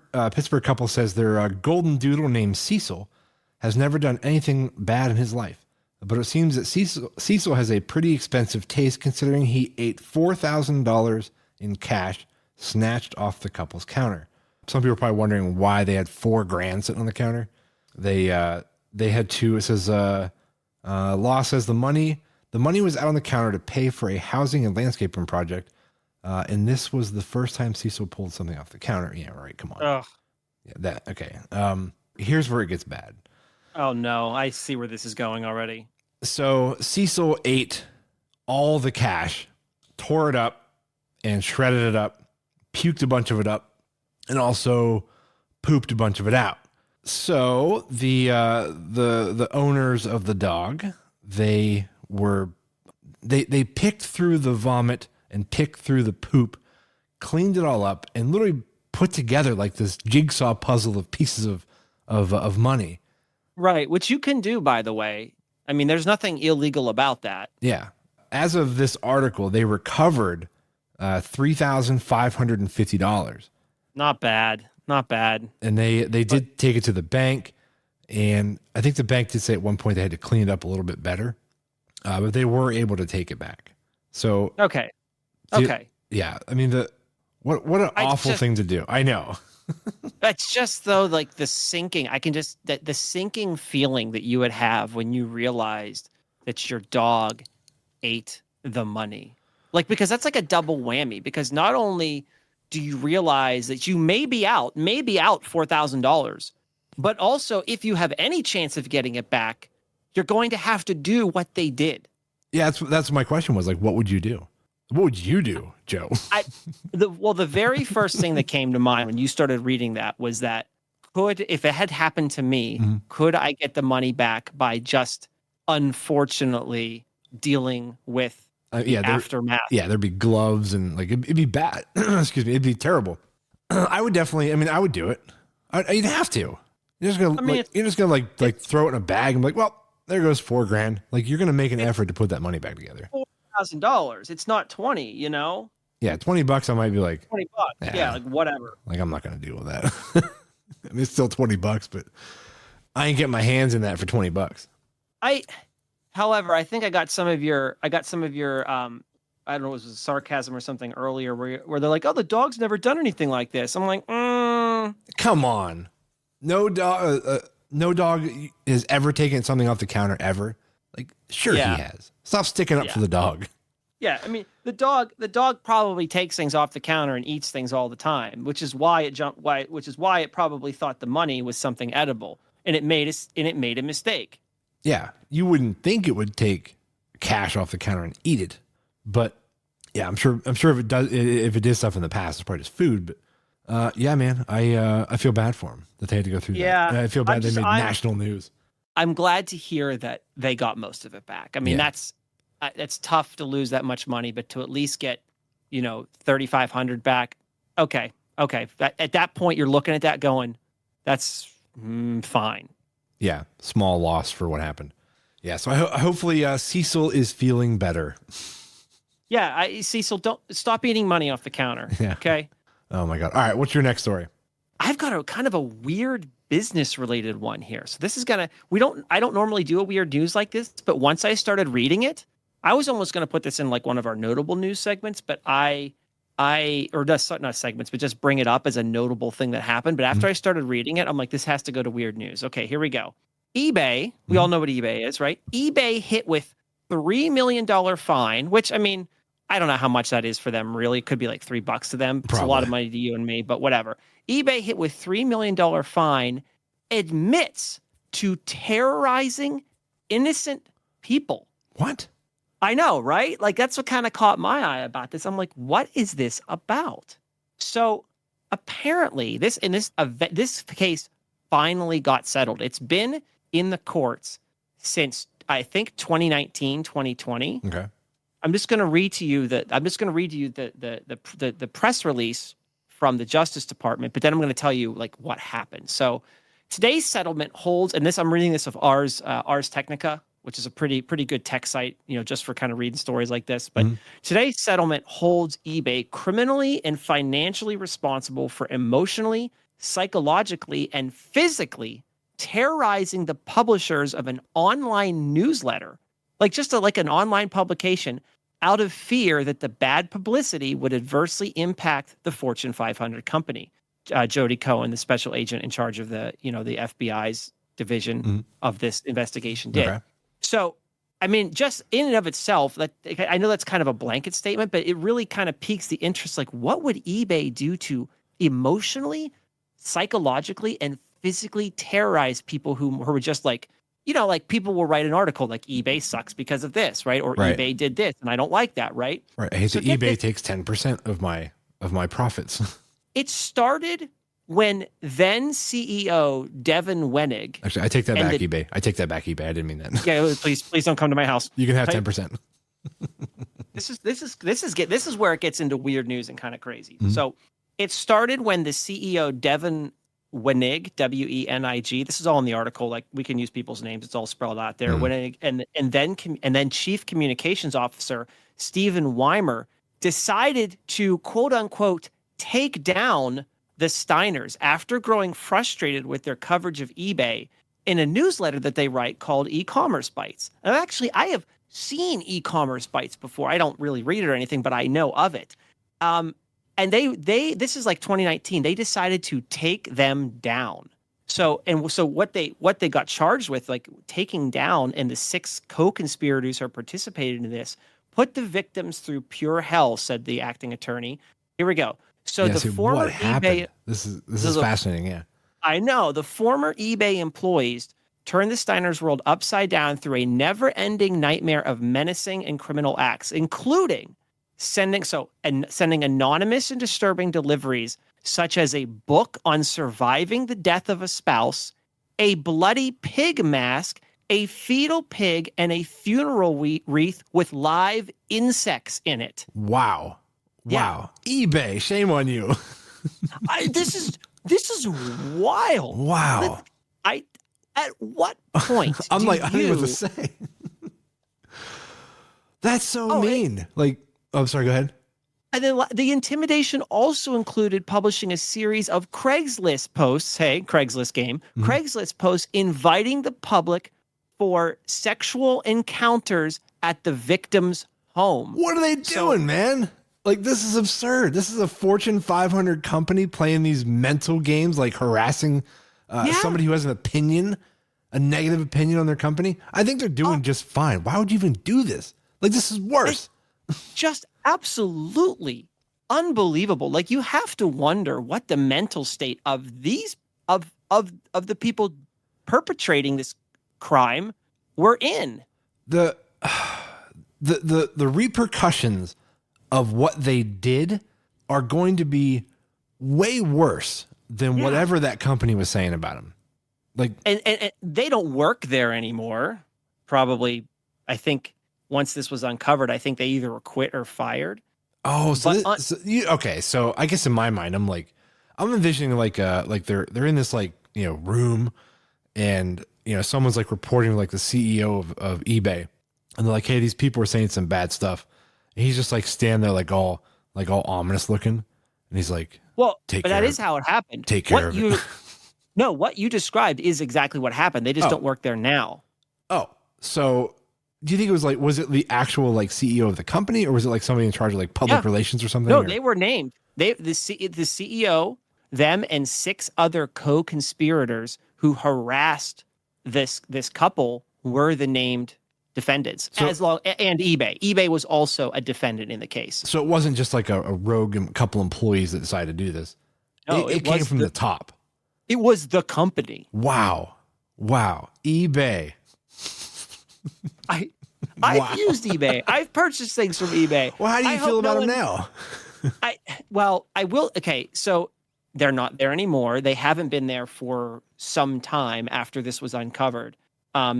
couple says their golden doodle named Cecil has never done anything bad in his life. But it seems that Cecil has a pretty expensive taste considering he ate $4,000 in cash snatched off the couple's counter. Some people are probably wondering why they had $4,000 sitting on the counter. They had two. It says law says the money was out on the counter to pay for a housing and landscaping project. And this was the first time Cecil pulled something off the counter. Yeah, right. Come on. Ugh. Yeah, okay. Here's where it gets bad. Oh no, I see where this is going already. So Cecil ate all the cash, tore it up, and shredded it up, puked a bunch of it up, and also pooped a bunch of it out. So the owners of the dog, they picked through the vomit and picked through the poop, cleaned it all up, and literally put together like this jigsaw puzzle of pieces of money. Right, which you can do, by the way. I mean, there's nothing illegal about that. Yeah. As of this article, they recovered $3,550. Not bad. Not bad. And they did take it to the bank. And I think the bank did say at one point they had to clean it up a little bit better. But they were able to take it back. So Okay. Yeah. I mean, what an awful thing to do. I know. That's just though, like the sinking. The sinking feeling that you would have when you realized that your dog ate the money. Like, because that's like a double whammy, because not only do you realize that you may be out $4,000, but also if you have any chance of getting it back, you're going to have to do what they did. Yeah, that's my question was like, what would you do? What would you do, Joe? The very first thing that came to mind when you started reading that was that if it had happened to me, could I get the money back by just unfortunately dealing with the aftermath? Yeah, there'd be gloves and like it'd be bad. Excuse me, it'd be terrible. I would definitely. I mean, I would do it. You'd have to. You're just gonna throw it in a bag and be like, well, there goes $4,000. Like you're gonna make an effort to put that money back together. $1,000. It's not 20, you know? Yeah, $20 I might be like, $20. Yeah, like whatever. like I'm not gonna deal with that. I mean, it's still $20, but I ain't getting my hands in that for $20. However, I think I got some of your I don't know, it was sarcasm or something earlier where they're like, oh, the dog's never done anything like this. I'm like, Come on. No dog has ever taken something off the counter ever. Like, sure Yeah. he has. Stop sticking up for the dog. yeah. I mean, the dog probably takes things off the counter and eats things all the time, which is why it probably thought the money was something edible, and it made a mistake. Yeah, you wouldn't think it would take cash off the counter and eat it, but yeah, I'm sure if it did stuff in the past, it's probably just food. But yeah, man, I feel bad for them that they had to go through Yeah, that. I feel bad they made national news. I'm glad to hear that they got most of it back. I mean, that's tough to lose that much money, but to at least get, $3,500 back. Okay. At that point, you're looking at that going, that's fine. Yeah, small loss for what happened. Yeah, so hopefully Cecil is feeling better. Yeah, Cecil, don't stop eating money off the counter. Yeah. Okay. Oh my God. All right, what's your next story? I've got a kind of a weird business related one here. So this is I don't normally do a weird news like this, but once I started reading it, I was almost going to put this in like one of our notable news segments, but not segments, but just bring it up as a notable thing that happened. But after I started reading it, I'm like, this has to go to weird news. Okay, here we go. eBay, we all know what eBay is, right? eBay hit with $3 million fine, which, I mean, I don't know how much that is for them, really. It could be like $3 to them. It's a lot of money to you and me, but whatever. eBay hit with $3 million fine, admits to terrorizing innocent people. What? I know, right? Like, that's what kind of caught my eye about this. I'm like, what is this about? So apparently this case finally got settled. It's been in the courts since, I think, 2019, 2020. Okay. I'm just going to read to you the press release from the Justice Department, but then I'm going to tell you like what happened. So today's settlement holds, and this I'm reading this of Ars Technica, which is a pretty good tech site, just for kind of reading stories like this. But today's settlement holds eBay criminally and financially responsible for emotionally, psychologically, and physically terrorizing the publishers of an online newsletter, like just like an online publication, out of fear that the bad publicity would adversely impact the Fortune 500 company. Jody Cohen, the special agent in charge of the FBI's division of this investigation, did. Okay. So, I mean, just in and of itself, that I know that's kind of a blanket statement, but it really kind of piques the interest. Like, what would eBay do to emotionally, psychologically, and physically terrorize people who were just like, like people will write an article like eBay sucks because of this, right? Or eBay did this, and I don't like that, right? Right. Hey, so eBay takes 10% of my profits. It started when then CEO Devin Wenig. Actually, I take that back, eBay. I take that back, eBay. I didn't mean that. Yeah, please don't come to my house. You can have 10%. This is where it gets into weird news and kind of crazy. So it started when the CEO Devin Wenig, Wenig. This is all in the article. Like, we can use people's names; it's all spelled out there. Wenig, and then Chief Communications Officer Stephen Weimer decided to quote unquote take down the Steiners after growing frustrated with their coverage of eBay in a newsletter that they write called E-commerce Bites. And actually, I have seen E-commerce Bites before. I don't really read it or anything, but I know of it. And this is like 2019. They decided to take them down. So what they got charged with, like taking down, and the 6 co-conspirators who participated in this, put the victims through pure hell, said the acting attorney. Here we go. So the former eBay. This is fascinating. Yeah, I know. The former eBay employees turned the Steiners' world upside down through a never-ending nightmare of menacing and criminal acts, including sending anonymous and disturbing deliveries, such as a book on surviving the death of a spouse, a bloody pig mask, a fetal pig, and a funeral wreath with live insects in it. Wow. Wow. Yeah. eBay, shame on you. This is wild. Wow. At what point I'm like, I don't know what to say. That's so Oh, mean. Like, oh, sorry, go ahead. And then the intimidation also included publishing a series of Craigslist posts. Hey, Craigslist game. Craigslist posts inviting the public for sexual encounters at the victim's home. What are they doing, man? Like, this is absurd. This is a Fortune 500 company playing these mental games, like harassing somebody who has an opinion, a negative opinion on their company. I think they're doing just fine. Why would you even do this? Like, this is worse. Just absolutely unbelievable. Like, you have to wonder what the mental state of these of the people perpetrating this crime were in. The repercussions of what they did are going to be way worse than whatever that company was saying about them. Like, and they don't work there anymore. Probably, I think once this was uncovered, I think they either were quit or fired. oh, okay. So I guess in my mind, I'm envisioning like they're in this like, room, and someone's like reporting like the CEO of eBay, and they're like, hey, these people are saying some bad stuff. And he's just like standing there like all ominous looking, and he's like, well, but that is how it happened. Take care of it. No, what you described is exactly what happened. They just don't work there now. Oh, so do you think was it the actual like CEO of the company, or was it like somebody in charge of like public relations or something? No, they were named. The CEO, them, and 6 other co-conspirators who harassed this couple were the named defendants. And eBay. eBay was also a defendant in the case. So it wasn't just like a rogue couple employees that decided to do this. No, it came from the top. It was the company. Wow. eBay. I've used eBay. I've purchased things from eBay. Well, how do you feel about them now? I will. Okay, so they're not there anymore. They haven't been there for some time after this was uncovered.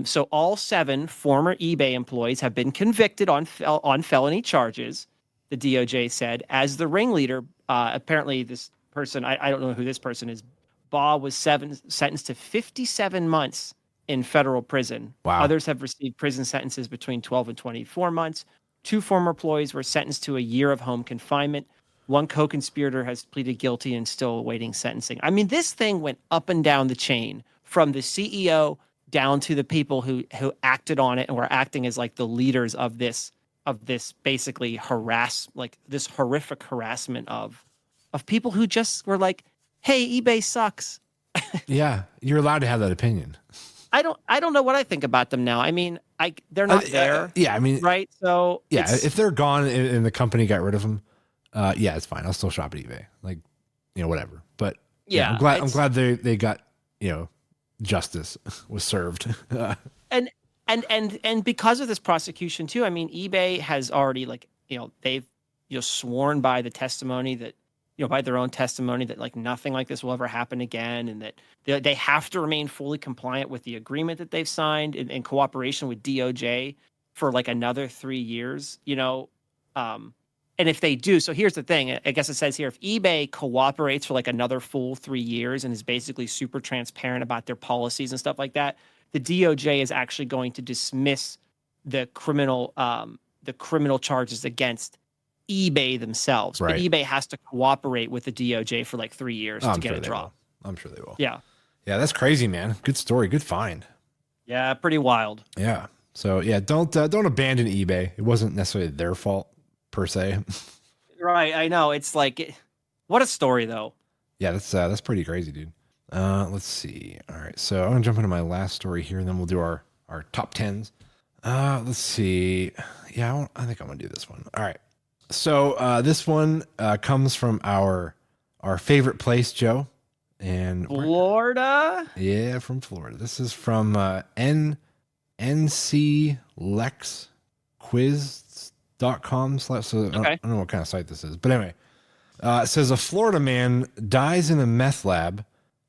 So all 7 former eBay employees have been convicted on felony charges, the DOJ said. As the ringleader, apparently this person, I don't know who this person is, Baugh was sentenced to 57 months in federal prison. Wow. Others have received prison sentences between 12 and 24 months. 2 former employees were sentenced to a year of home confinement. 1 co-conspirator has pleaded guilty and still awaiting sentencing. I mean, this thing went up and down the chain, from the CEO down to the people who acted on it and were acting as like the leaders of this basically this horrific harassment of people who just were like, hey, eBay sucks. Yeah, you're allowed to have that opinion. I don't know what I think about them now. I mean, they're not there. Yeah, I mean, right? So yeah, if they're gone and the company got rid of them, yeah, it's fine. I'll still shop at eBay, like, whatever. But yeah, I'm glad they got, justice was served. and because of this prosecution too, I mean, eBay has already they've sworn by the testimony that by their own testimony that like nothing like this will ever happen again, and that they have to remain fully compliant with the agreement that they've signed in cooperation with DOJ for like another 3 years, and if they do, so here's the thing, I guess it says here, if eBay cooperates for like another full 3 years and is basically super transparent about their policies and stuff like that, the DOJ is actually going to dismiss the criminal charges against eBay themselves. Right. But eBay has to cooperate with the DOJ for like 3 years to get a drop. I'm sure they will. Yeah. Yeah, that's crazy, man. Good story. Good find. Yeah, pretty wild. Yeah. So yeah, don't abandon eBay. It wasn't necessarily their fault per se. Right. I know. It's like, what a story though. Yeah, that's pretty crazy, dude. Let's see. All right. So I'm gonna jump into my last story here, and then we'll do our top 10s. Let's see. Yeah, I think I'm gonna do this one. All right. So this one comes from our favorite place, Joe, and Florida. Yeah, from Florida. This is from nclexquiz.com. So okay. I don't know what kind of site this is, but anyway, it says a Florida man dies in a meth lab.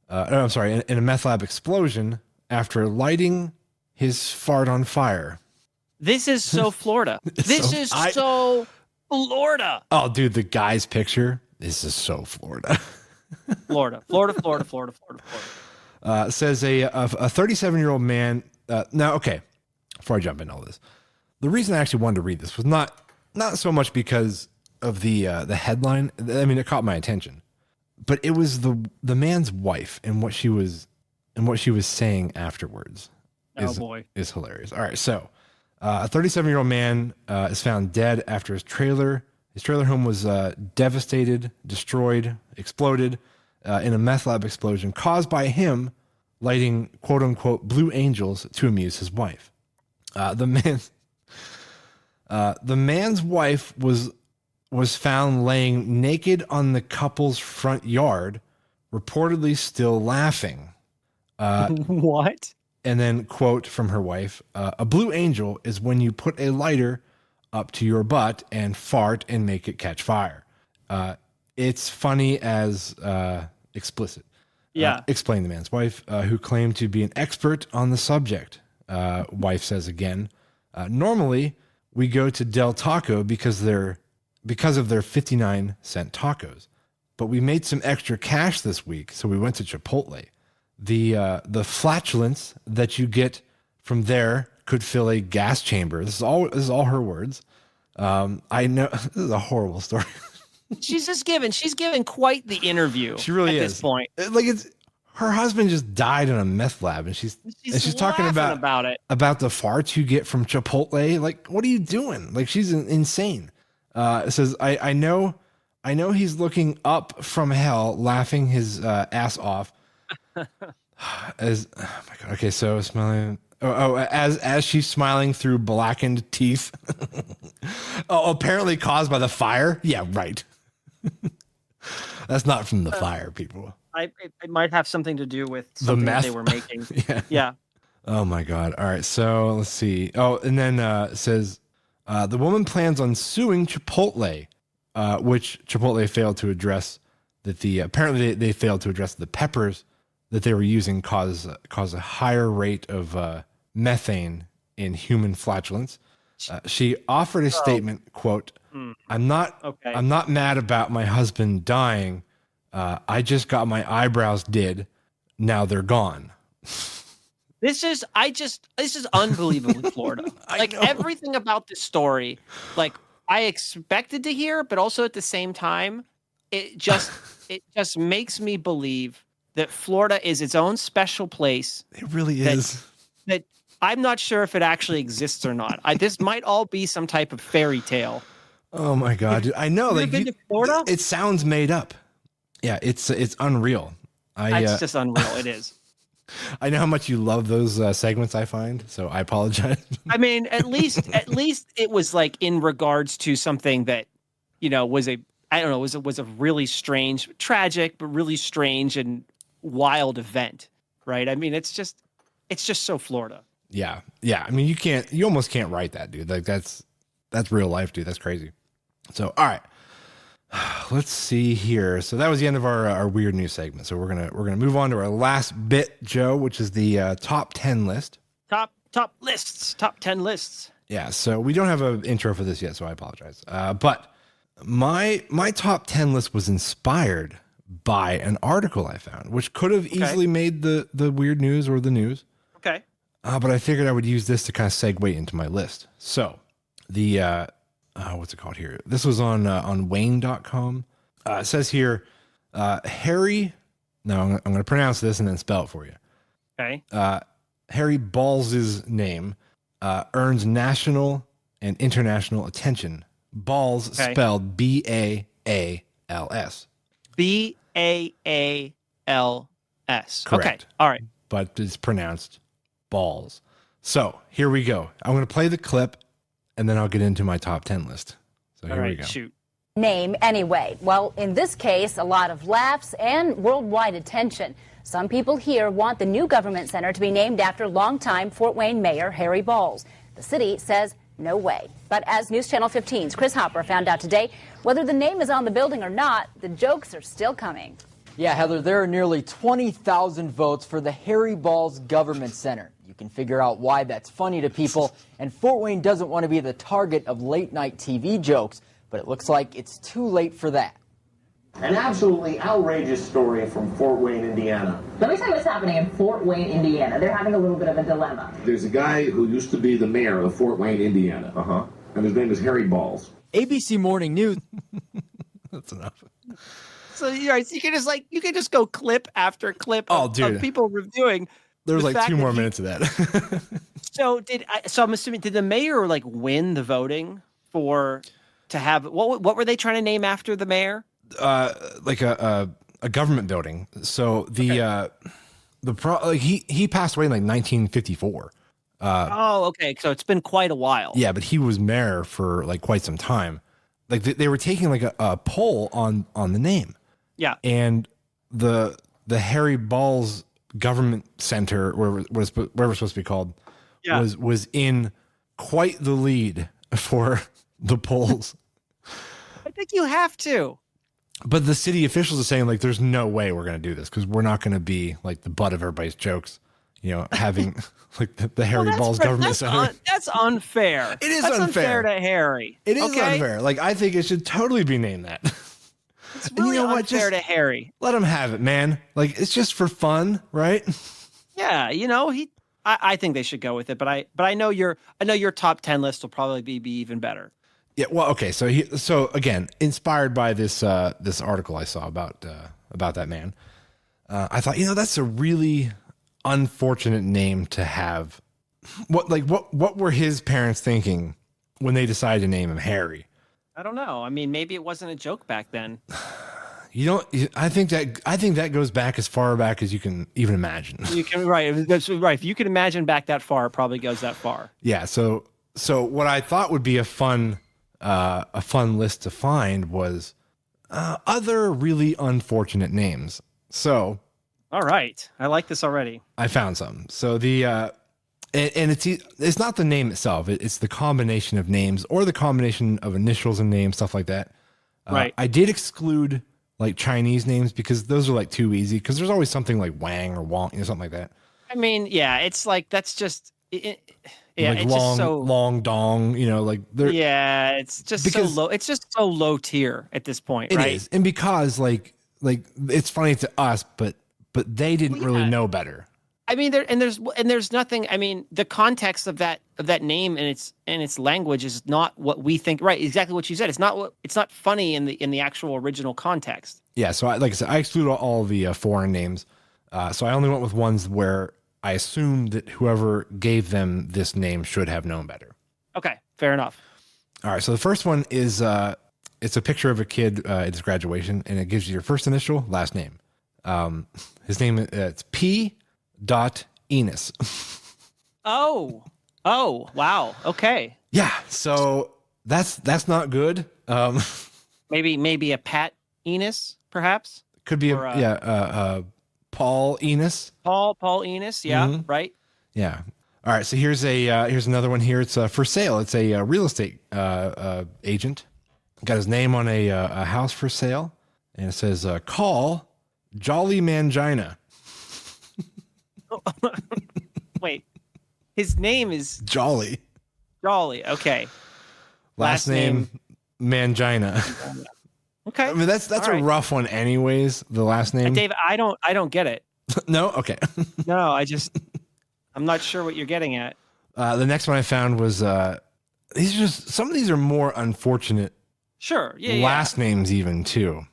In a meth lab explosion after lighting his fart on fire. This is so Florida. This is so Florida. Oh, dude, the guy's picture. This is so Florida. Florida. Says a 37-year-old man. Now, okay, before I jump into all this, the reason I actually wanted to read this was not so much because of the headline. I mean, it caught my attention, but it was the man's wife and what she was saying afterwards. Is hilarious. All right, so a 37-year-old man is found dead after his trailer home was devastated, destroyed, exploded in a meth lab explosion caused by him lighting quote unquote blue angels to amuse his wife. The man's wife was found laying naked on the couple's front yard, reportedly still laughing. What? And then, quote from her wife, a blue angel is when you put a lighter up to your butt and fart and make it catch fire. It's funny as explicit. Yeah. Explained the man's wife, who claimed to be an expert on the subject. Wife says again, normally we go to Del Taco because of their 59-cent tacos, but we made some extra cash this week, so we went to Chipotle. The flatulence that you get from there could fill a gas chamber. This is all her words. I know this is a horrible story. She's given quite the interview. She really at is. this point. Like her husband just died in a meth lab, and she's talking about it. About the farts you get from Chipotle. Like, what are you doing? Like, she's insane. It says, I know he's looking up from hell, laughing his ass off. Oh my God. Okay, so smiling. As she's smiling through blackened teeth. Apparently caused by the fire. Yeah, right. That's not from the fire, people. It might have something to do with something that they were making. Yeah. Oh my God. All right. So let's see. Oh, and then it says the woman plans on suing Chipotle, which Chipotle failed to address. Apparently they failed to address the peppers that they were using cause a higher rate of methane in human flatulence. She offered a statement, quote, I'm not mad about my husband dying. I just got my eyebrows did. Now they're gone. This is unbelievably Florida. Like everything about this story, like I expected to hear, but also at the same time, it just makes me believe that Florida is its own special place. It really is. That I'm not sure if it actually exists or not. This might all be some type of fairy tale. Oh my God, dude. I know. Like, been to Florida? It sounds made up. Yeah, it's unreal. It's just unreal. It is. I know how much you love those segments I find, so I apologize. I mean, at least it was like in regards to something that, was a really strange, tragic, but really strange and wild event, right? I mean, it's just so Florida. Yeah. I mean, you almost can't write that, dude. Like that's real life, dude. That's crazy. So, all right, let's see here. So that was the end of our weird news segment. So we're gonna move on to our last bit, Joe, which is the top 10 list. Top lists. Top 10 lists. Yeah. So we don't have an intro for this yet, so I apologize. But my top 10 list was inspired by an article I found, which could have easily made the weird news or the news. Okay. But I figured I would use this to kind of segue into my list. So the what's it called here? This was on Wayne.com. It says here, Harry. No, I'm going to pronounce this and then spell it for you. Okay. Harry Balls' name earns national and international attention. Balls spelled Balals. Balals. Correct. Okay. All right. But it's pronounced balls. So here we go. I'm going to play the clip and then I'll get into my top 10 list. So here we go. Shoot. Name anyway. Well, in this case, a lot of laughs and worldwide attention. Some people here want the new government center to be named after longtime Fort Wayne Mayor Harry Balls. The city says no way. But as News Channel 15's Chris Hopper found out today, whether the name is on the building or not, the jokes are still coming. Yeah, Heather, there are nearly 20,000 votes for the Harry Balls Government Center. You can figure out why that's funny to people, and Fort Wayne doesn't want to be the target of late-night TV jokes, but it looks like it's too late for that. An absolutely outrageous story from Fort Wayne, Indiana. Let me tell you what's happening in Fort Wayne, Indiana. They're having a little bit of a dilemma. There's a guy who used to be the mayor of Fort Wayne, Indiana. And his name is Harry Balls. ABC Morning News. That's enough. So you can just go clip after clip of people reviewing. There's the like fact 2 more that minutes of that. So I'm assuming, did the mayor like win the voting to have what were they trying to name after the mayor? Like a government building. So he passed away in like 1954. Okay. So it's been quite a while. Yeah, but he was mayor for like quite some time. Like they were taking like a poll on the name. Yeah. And the Harry Balls Government Center, whatever it's supposed to be called, was in quite the lead for the polls. I think you have to. But the city officials are saying like, there's no way we're going to do this because we're not going to be like the butt of everybody's jokes, having like the Harry Balls Government Center. That's unfair. It is that's unfair to Harry. It is unfair. Like, I think it should totally be named that. It's really unfair to Harry. Let him have it, man. Like, it's just for fun, right? Yeah, I think they should go with it, but I know your top 10 list will probably be even better. Yeah, well, okay. So again, inspired by this article I saw about that man, I thought, that's a really unfortunate name to have. What were his parents thinking when they decided to name him Harry? I don't know. I mean, maybe it wasn't a joke back then. I think that goes back as far back as you can even imagine. You can right. That's right. If you can imagine back that far, it probably goes that far. Yeah. So what I thought would be a fun list to find was other really unfortunate names. So, all right, I like this already. I found some. So and it's not the name itself; it's the combination of names or the combination of initials and names, stuff like that. Right. I did exclude like Chinese names because those are like too easy. Because there's always something like Wang or Wong, something like that. I mean, yeah, it's like that's just. Yeah, like it's long, just so long dong, like they're. Yeah, it's just so low. It's just so low tier at this point, right? It is, and because like it's funny to us, but they didn't really know better. I mean, there's nothing. I mean, the context of that name and its language is not what we think. Right, exactly what you said. It's not funny in the actual original context. Yeah, so like I said, I excluded all the foreign names. So I only went with ones where I assumed that whoever gave them this name should have known better. Okay, fair enough. All right, so the first one is it's a picture of a kid at his graduation, and it gives you your first initial, last name. His name it's P. Enos. Oh, wow. Okay. Yeah, so that's not good. Maybe a Pat Enos, perhaps. Could be Paul Enos. Paul Enos, yeah, right. Yeah. All right, so here's another one here. It's for sale. It's a real estate agent. Got his name on a house for sale, and it says call Jolly Mangina. Wait, his name is Jolly. Okay. Last name Mangina. Okay. I mean that's All a right. rough one, anyways. The last name. Dave, I don't get it. No. Okay. No, I'm not sure what you're getting at. The next one I found was these are just some of these are more unfortunate. Sure. Yeah. Last names even too.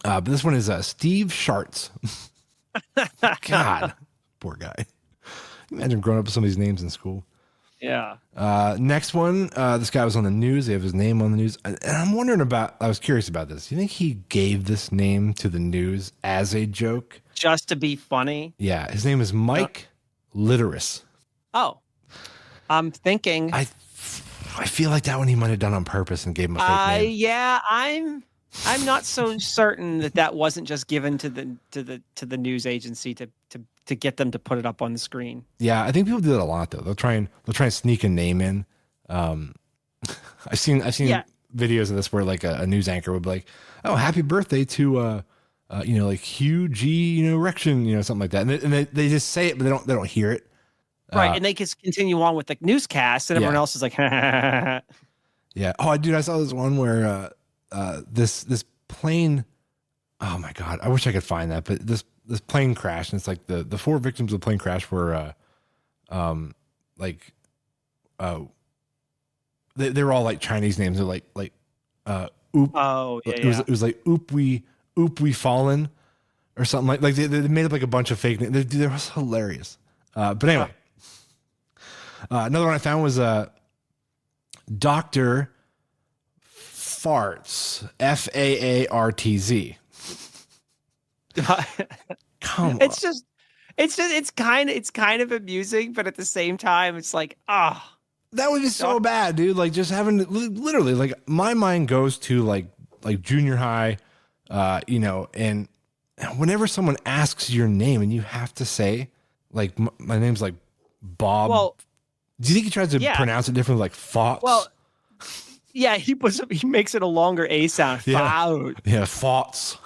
But this one is Steve Schartz. God, poor guy. Imagine growing up with some of these names in school. Yeah. Next one, this guy was on the news. They have his name on the news. And I'm wondering I was curious about this. Do you think he gave this name to the news as a joke? Just to be funny? Yeah. His name is Mike Litteris. Oh. I'm thinking. I feel like that one he might have done on purpose and gave him a fake name. Yeah, I'm not so certain that wasn't just given to the news agency to get them to put it up on the screen. Yeah, I think people do that a lot though. They'll try and sneak a name in. I've seen videos of this where like a news anchor would be like, "Oh, happy birthday to like Hugh G, Rection, something like that," and they just say it, but they don't hear it. Right, and they just continue on with the newscast, and everyone else is like, yeah. Oh, dude, I saw this one where this plane oh my God, I wish I could find that. But this plane crash, and it's like the 4 victims of the plane crash were they were all like Chinese names. They're like Oop. Oh yeah, It was like Oop we fallen or something like they made up like a bunch of fake names. They was hilarious. But anyway, another one I found was Dr. Farts, FAARTZ. Come on. It's kind of amusing, but at the same time, it's like, that would be so bad, dude. Like just having literally, like my mind goes to like junior high, and whenever someone asks your name and you have to say like my name's like Bob. Well, do you think he tries to pronounce it differently, like Fox? Well, yeah, he makes it a longer A sound. Yeah, Fox.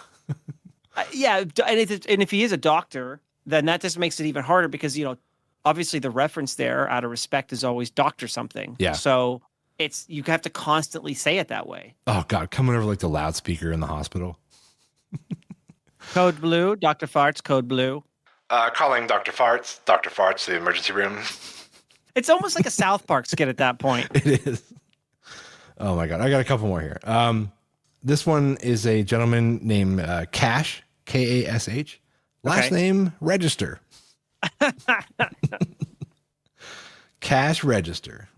Yeah, and if he is a doctor, then that just makes it even harder because obviously the reference there, out of respect, is always doctor something. Yeah. So you have to constantly say it that way. Oh God, coming over like the loudspeaker in the hospital. Code blue, Dr. Farts, code blue. Calling Dr. Farts to the emergency room. It's almost like a South Park skit at that point. It is. Oh my God, I got a couple more here. This one is a gentleman named Cash, Kash. Last name Register. Cash Register.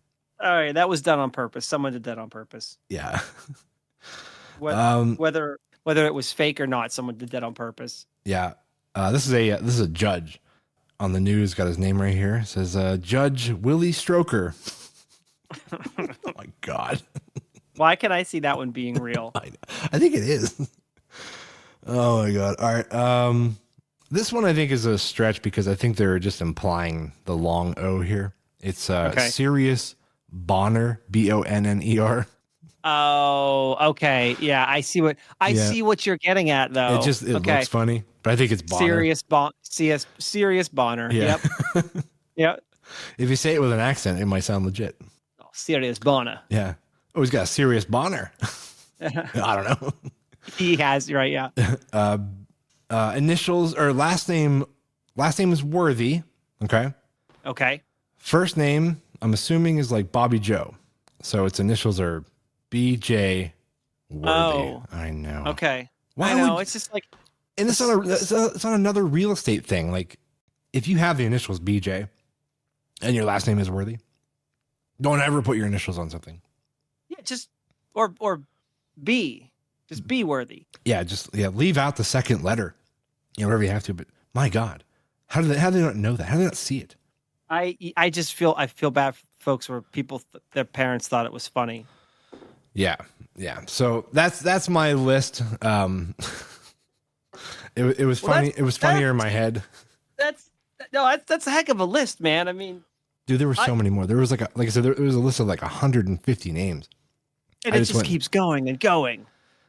All right, that was done on purpose. Someone did that on purpose. Yeah. Whether it was fake or not, someone did that on purpose. Yeah. This is a judge on the news. Got his name right here. It says Judge Willie Stroker. Oh my God. Why can I see that one being real? I think it is. Oh my God. All right. This one I think is a stretch because I think they're just implying the long O here. It's Sirius Bonner, Bonner. Oh, okay. Yeah, I see what you're getting at though. It looks funny, but I think it's Bonner. Sirius Bonner. Yeah. Yep. Yep. If you say it with an accent, it might sound legit. Oh, Sirius Bonner. Yeah. Oh, he's got a serious Bonner. I don't know. He has, right? Yeah. Initials or last name is Worthy. Okay. Okay. First name, I'm assuming, is like Bobby Joe. So its initials are BJ Worthy. Oh. I know. Okay. Why I know. It's just like, and it's on another real estate thing. Like, if you have the initials BJ and your last name is Worthy, don't ever put your initials on something. yeah, just or B, just be worthy. Yeah, leave out the second letter, wherever you have to. But my God, how do they not know that? How do they not see it? I just feel bad for folks where people their parents thought it was funny. Yeah. So that's my list. It was funny. It was funnier in my head. That's a heck of a list, man. I mean, dude, there were so many more. There was like I said, there was a list of like 150 names, and it just keeps going and going.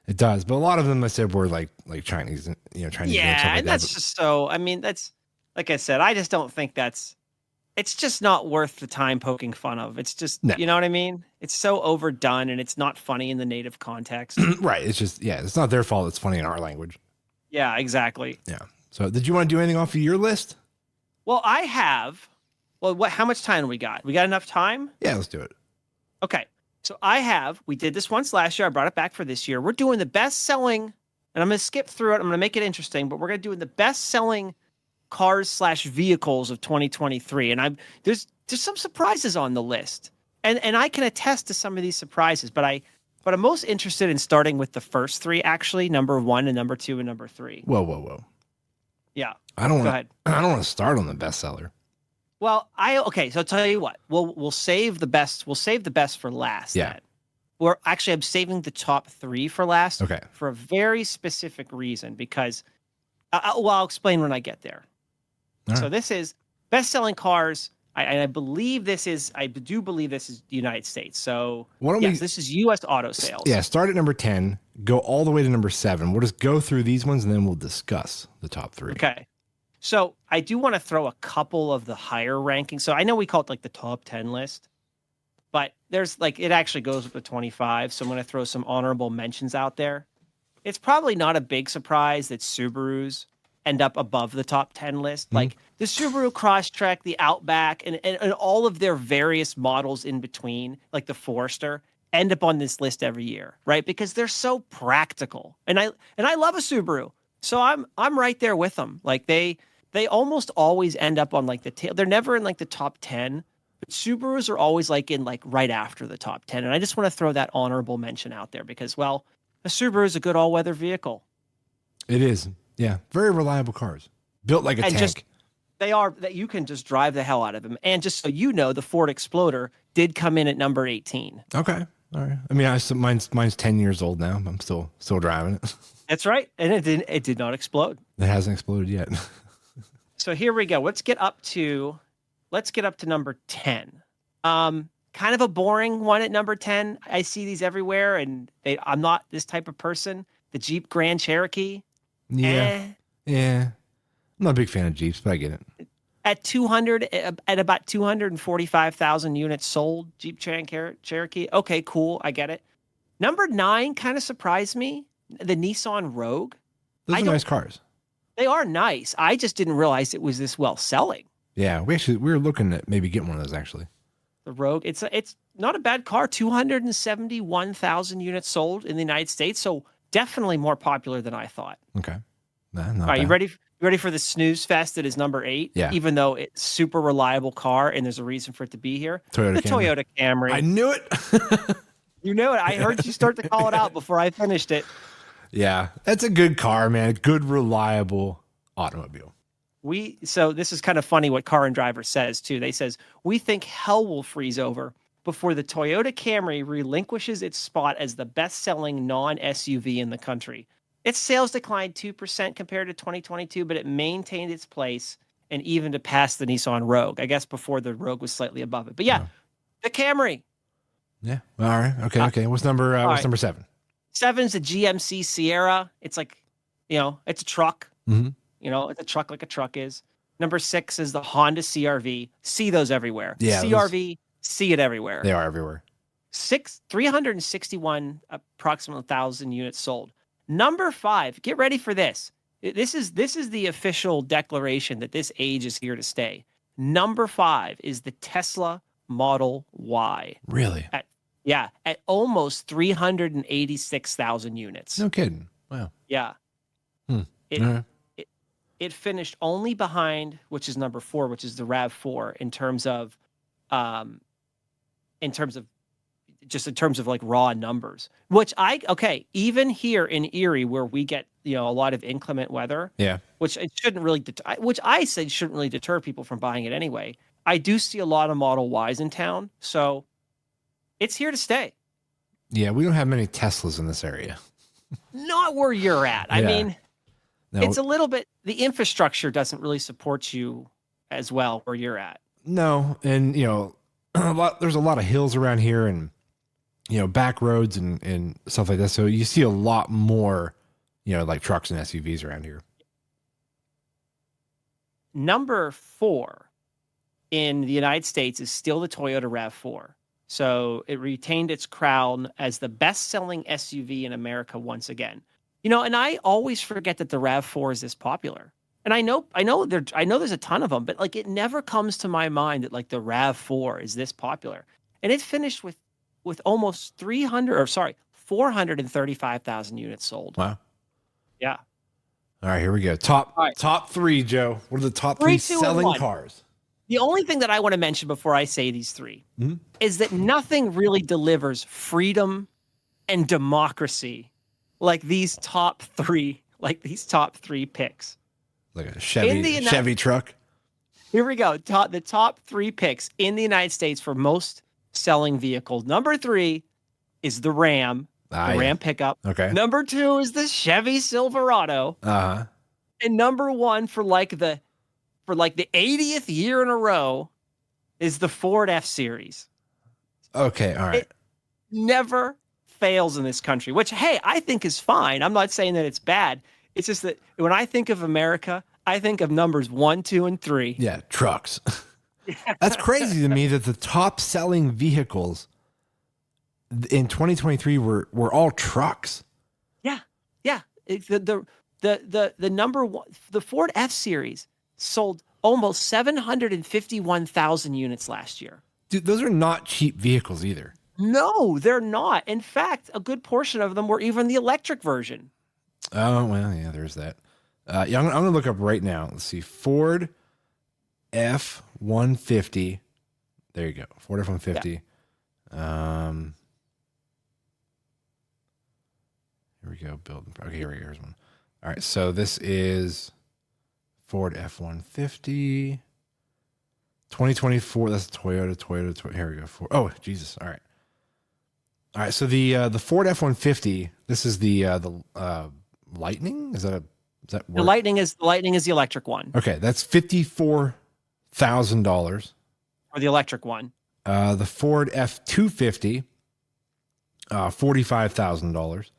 It does, but a lot of them I said were like Chinese, Chinese. Yeah, and that's just so. I mean, that's like I said. I just don't think that's. It's just not worth the time poking fun of. It's just, you know what I mean? It's so overdone and it's not funny in the native context. Right. It's just, it's not their fault. It's funny in our language. Yeah, exactly. Yeah. So did you want to do anything off of your list? Well, I have. Well, how much time do we got? We got enough time? Yeah, let's do it. Okay. So we did this once last year. I brought it back for this year. We're doing the best selling, and I'm going to skip through it. I'm going to make it interesting, but we're going to do the best selling cars/vehicles of 2023, and there's some surprises on the list, and I can attest to some of these surprises, but I'm most interested in starting with the first three, actually, number 1 and number 2 and number 3. Whoa. Yeah, I don't want to start on the bestseller. Well, so I'll tell you what, we'll save the best for last. Yeah. I'm saving the top 3 for last. Okay. For a very specific reason, because I'll explain when I get there. So this is best-selling cars. I do believe this is the United States. So this is U.S. auto sales. Yeah, start at number 10, go all the way to number 7. We'll just go through these ones and then we'll discuss the top 3. Okay. So I do want to throw a couple of the higher rankings. So I know we call it like the top 10 list, but there's it actually goes up to 25. So I'm going to throw some honorable mentions out there. it's probably not a big surprise that Subarus end up above the top 10 list. Like the Subaru Crosstrek, the Outback, and all of their various models in between, like the Forester, end up on this list every year, right? Because they're so practical. And I love a Subaru. So I'm right there with them. Like they almost always end up on like the tail. They're never in like the top 10, but Subarus are always like in like right after the top 10. And I just want to throw that honorable mention out there because, well, a Subaru is a good all-weather vehicle. It is. Yeah. Very reliable cars. Built like a tank. They are, that you can just drive the hell out of them. And just so you know, the Ford Exploder did come in at number 18. Okay. All right. I mean, mine's 10 years old now. I'm still driving it. That's right. And it did not explode. It hasn't exploded yet. So here we go. Let's get up to number 10. Kind of a boring one at number 10. I see these everywhere, and I'm not this type of person. The Jeep Grand Cherokee. Yeah. Yeah. I'm not a big fan of Jeeps, but I get it. At about 245,000 units sold, Jeep Cherokee. Okay, cool. I get it. Number 9 kind of surprised me. The Nissan Rogue. Those are nice cars. They are nice. I just didn't realize it was this well selling. Yeah, we were looking at maybe getting one of those actually. The Rogue, it's not a bad car. 271,000 units sold in the United States, so definitely more popular than I thought. Okay. Nah, All right, you ready for the snooze fest that is number 8? Yeah. Even though it's super reliable car and there's a reason for it to be here. Toyota Camry. I knew it. You knew it. I heard you start to call it out before I finished it. Yeah, that's a good car, man. Good, reliable automobile. So this is kind of funny what Car and Driver says too. They says, we think hell will freeze over before the Toyota Camry relinquishes its spot as the best-selling non-SUV in the country. Its sales declined 2% compared to 2022, but it maintained its place and even to pass the Nissan Rogue. I guess before the Rogue was slightly above it. But yeah, the Camry. Yeah. All right. Okay. What's number 7? 7's the GMC Sierra. It's like, it's a truck. Mm-hmm. It's a truck like a truck is. Number 6 is the Honda CRV. See those everywhere. Yeah, CRV, see it everywhere. They are everywhere. 361 approximately 1,000 units sold. Number 5, get ready for this. This is the official declaration that this age is here to stay. Number 5 is the Tesla Model Y. Really? At almost 386,000 units. No kidding. Wow. Yeah. It finished only behind, which is number 4, which is the RAV4 in terms of like raw numbers, which even here in Erie where we get, a lot of inclement weather, which it shouldn't really, which I said shouldn't really deter people from buying it anyway. I do see a lot of Model Ys in town. So it's here to stay. Yeah. We don't have many Teslas in this area. Not where you're at. I mean, it's a little bit, the infrastructure doesn't really support you as well where you're at. No. And, there's a lot of hills around here and, back roads and stuff like that. So you see a lot more, like trucks and SUVs around here. Number 4 in the United States is still the Toyota RAV4. So it retained its crown as the best-selling SUV in America once again. And I always forget that the RAV4 is this popular. And I know there's a ton of them, but like it never comes to my mind that like the RAV4 is this popular. And it finished with almost 435,000 units sold. Wow. Yeah. All right, here we go. Top 3, Joe. What are the top 3 selling cars? The only thing that I want to mention before I say these 3 is that nothing really delivers freedom and democracy like these top 3 picks. Like a Chevy truck. Here we go. The top 3 picks in the United States for most selling vehicles. Number 3 is the Ram. Ram pickup. Okay. Number 2 is the Chevy Silverado. Uh-huh. And number 1 for the 80th year in a row is the Ford F-Series. Okay, all right. It never fails in this country, which, hey, I think is fine. I'm not saying that it's bad. It's just that when I think of America, I think of numbers 1, 2, and 3. Yeah, trucks. That's crazy to me that the top selling vehicles in 2023 were all trucks. Yeah. The number one, the Ford F Series sold almost 751,000 units last year. Dude, those are not cheap vehicles either. No, they're not. In fact, a good portion of them were even the electric version. Oh, well, yeah, there's that. Yeah, I'm going to look up right now. Let's see. Ford F-150. There you go. Ford F-150. Yeah. Here we go. Build. Okay, here we go. Here's one. All right, so this is Ford F-150. 2024. That's Toyota. Here we go. Oh, Jesus. All right. So the Ford F-150. This is the Lightning. Is that work? The Lightning is the electric one. Okay, that's $54,000 for the electric one. The Ford F-250, $45,000.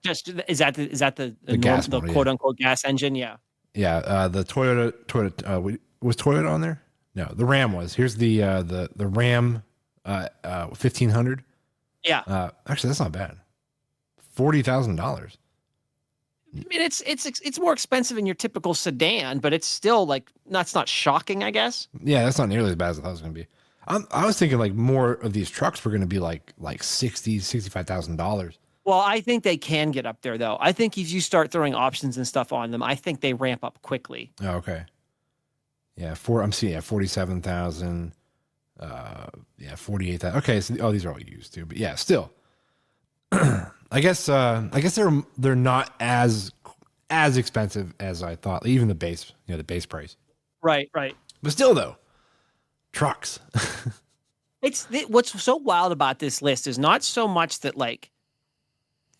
Just is that the gas the model, quote unquote gas engine? Yeah. Yeah. The Toyota. Was Toyota on there? No, the Ram was. Here's the Ram 1500. Yeah. Actually, that's not bad. $40,000. I mean, it's more expensive than your typical sedan, but it's still like that's not shocking, I guess. Yeah, that's not nearly as bad as I thought it was going to be. I was thinking like more of these trucks were going to be like $65,000. Well, I think they can get up there though. I think if you start throwing options and stuff on them, I think they ramp up quickly. Oh, okay. Yeah, I'm seeing 47,000. 48,000. Okay, so these are all used too, but yeah, still. I guess they're not as expensive as I thought. Even the base price. Right. But still, though, trucks. What's so wild about this list is not so much that like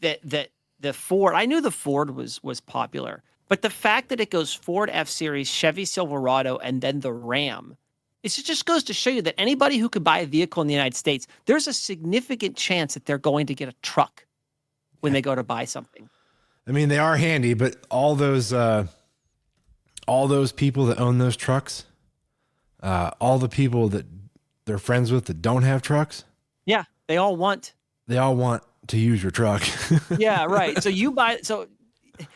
that the Ford. I knew the Ford was popular, but the fact that it goes Ford F Series, Chevy Silverado, and then the Ram. It just goes to show you that anybody who could buy a vehicle in the United States, there's a significant chance that they're going to get a truck when they go to buy something. I mean, they are handy, but all those people that own those trucks, all the people that they're friends with that don't have trucks. Yeah, they all want to use your truck. Yeah, right. So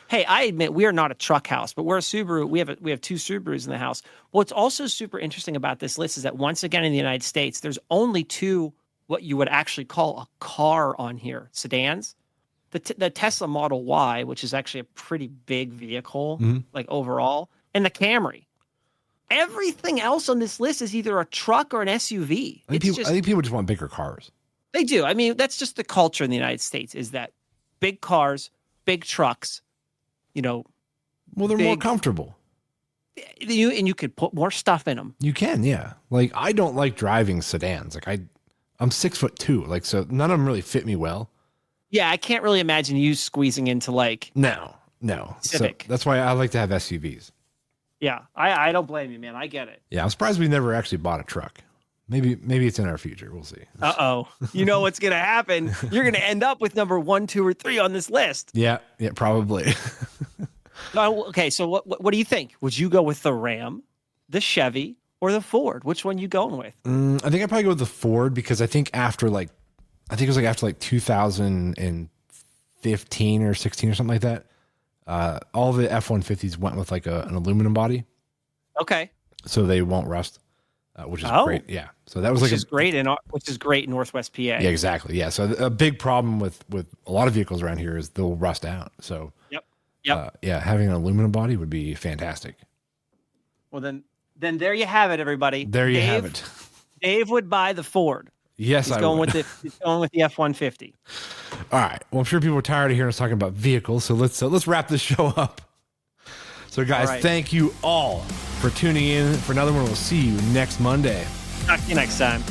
hey, I admit we are not a truck house, but we're a Subaru. We have two Subarus in the house. What's also super interesting about this list is that once again in the United States, there's only two what you would actually call a car on here, sedans. The Tesla Model Y, which is actually a pretty big vehicle, like overall, and the Camry. Everything else on this list is either a truck or an SUV. I think people just want bigger cars. They do. I mean, that's just the culture in the United States is that big cars, big trucks, well, they're more comfortable. You could put more stuff in them. You can, yeah. Like I don't like driving sedans. Like I'm 6'2", like so none of them really fit me well. Yeah, I can't really imagine you squeezing into like no. Civic. So that's why I like to have SUVs. Yeah, I don't blame you, man. I get it. Yeah, I'm surprised we never actually bought a truck. Maybe it's in our future. We'll see. Uh-oh. You know what's going to happen? You're going to end up with number 1, 2, or 3 on this list. Yeah, probably. Okay, so what do you think? Would you go with the Ram, the Chevy, or the Ford? Which one you going with? I think I'd probably go with the Ford because I think it was after 2015 or 16 or something like that. All the F-150s went with like an aluminum body. Okay. So they won't rust. Which is great. Yeah. So that was which is great in Northwest PA. Yeah, exactly. Yeah. So a big problem with a lot of vehicles around here is they'll rust out. So Yep. Having an aluminum body would be fantastic. Well, then there you have it, everybody. There you have it. Dave would buy the Ford. Yes, he's going with the F-150. All right. Well, I'm sure people are tired of hearing us talking about vehicles, so let's wrap this show up. So, guys, Thank you all for tuning in for another one. We'll see you next Monday. Talk to you next time.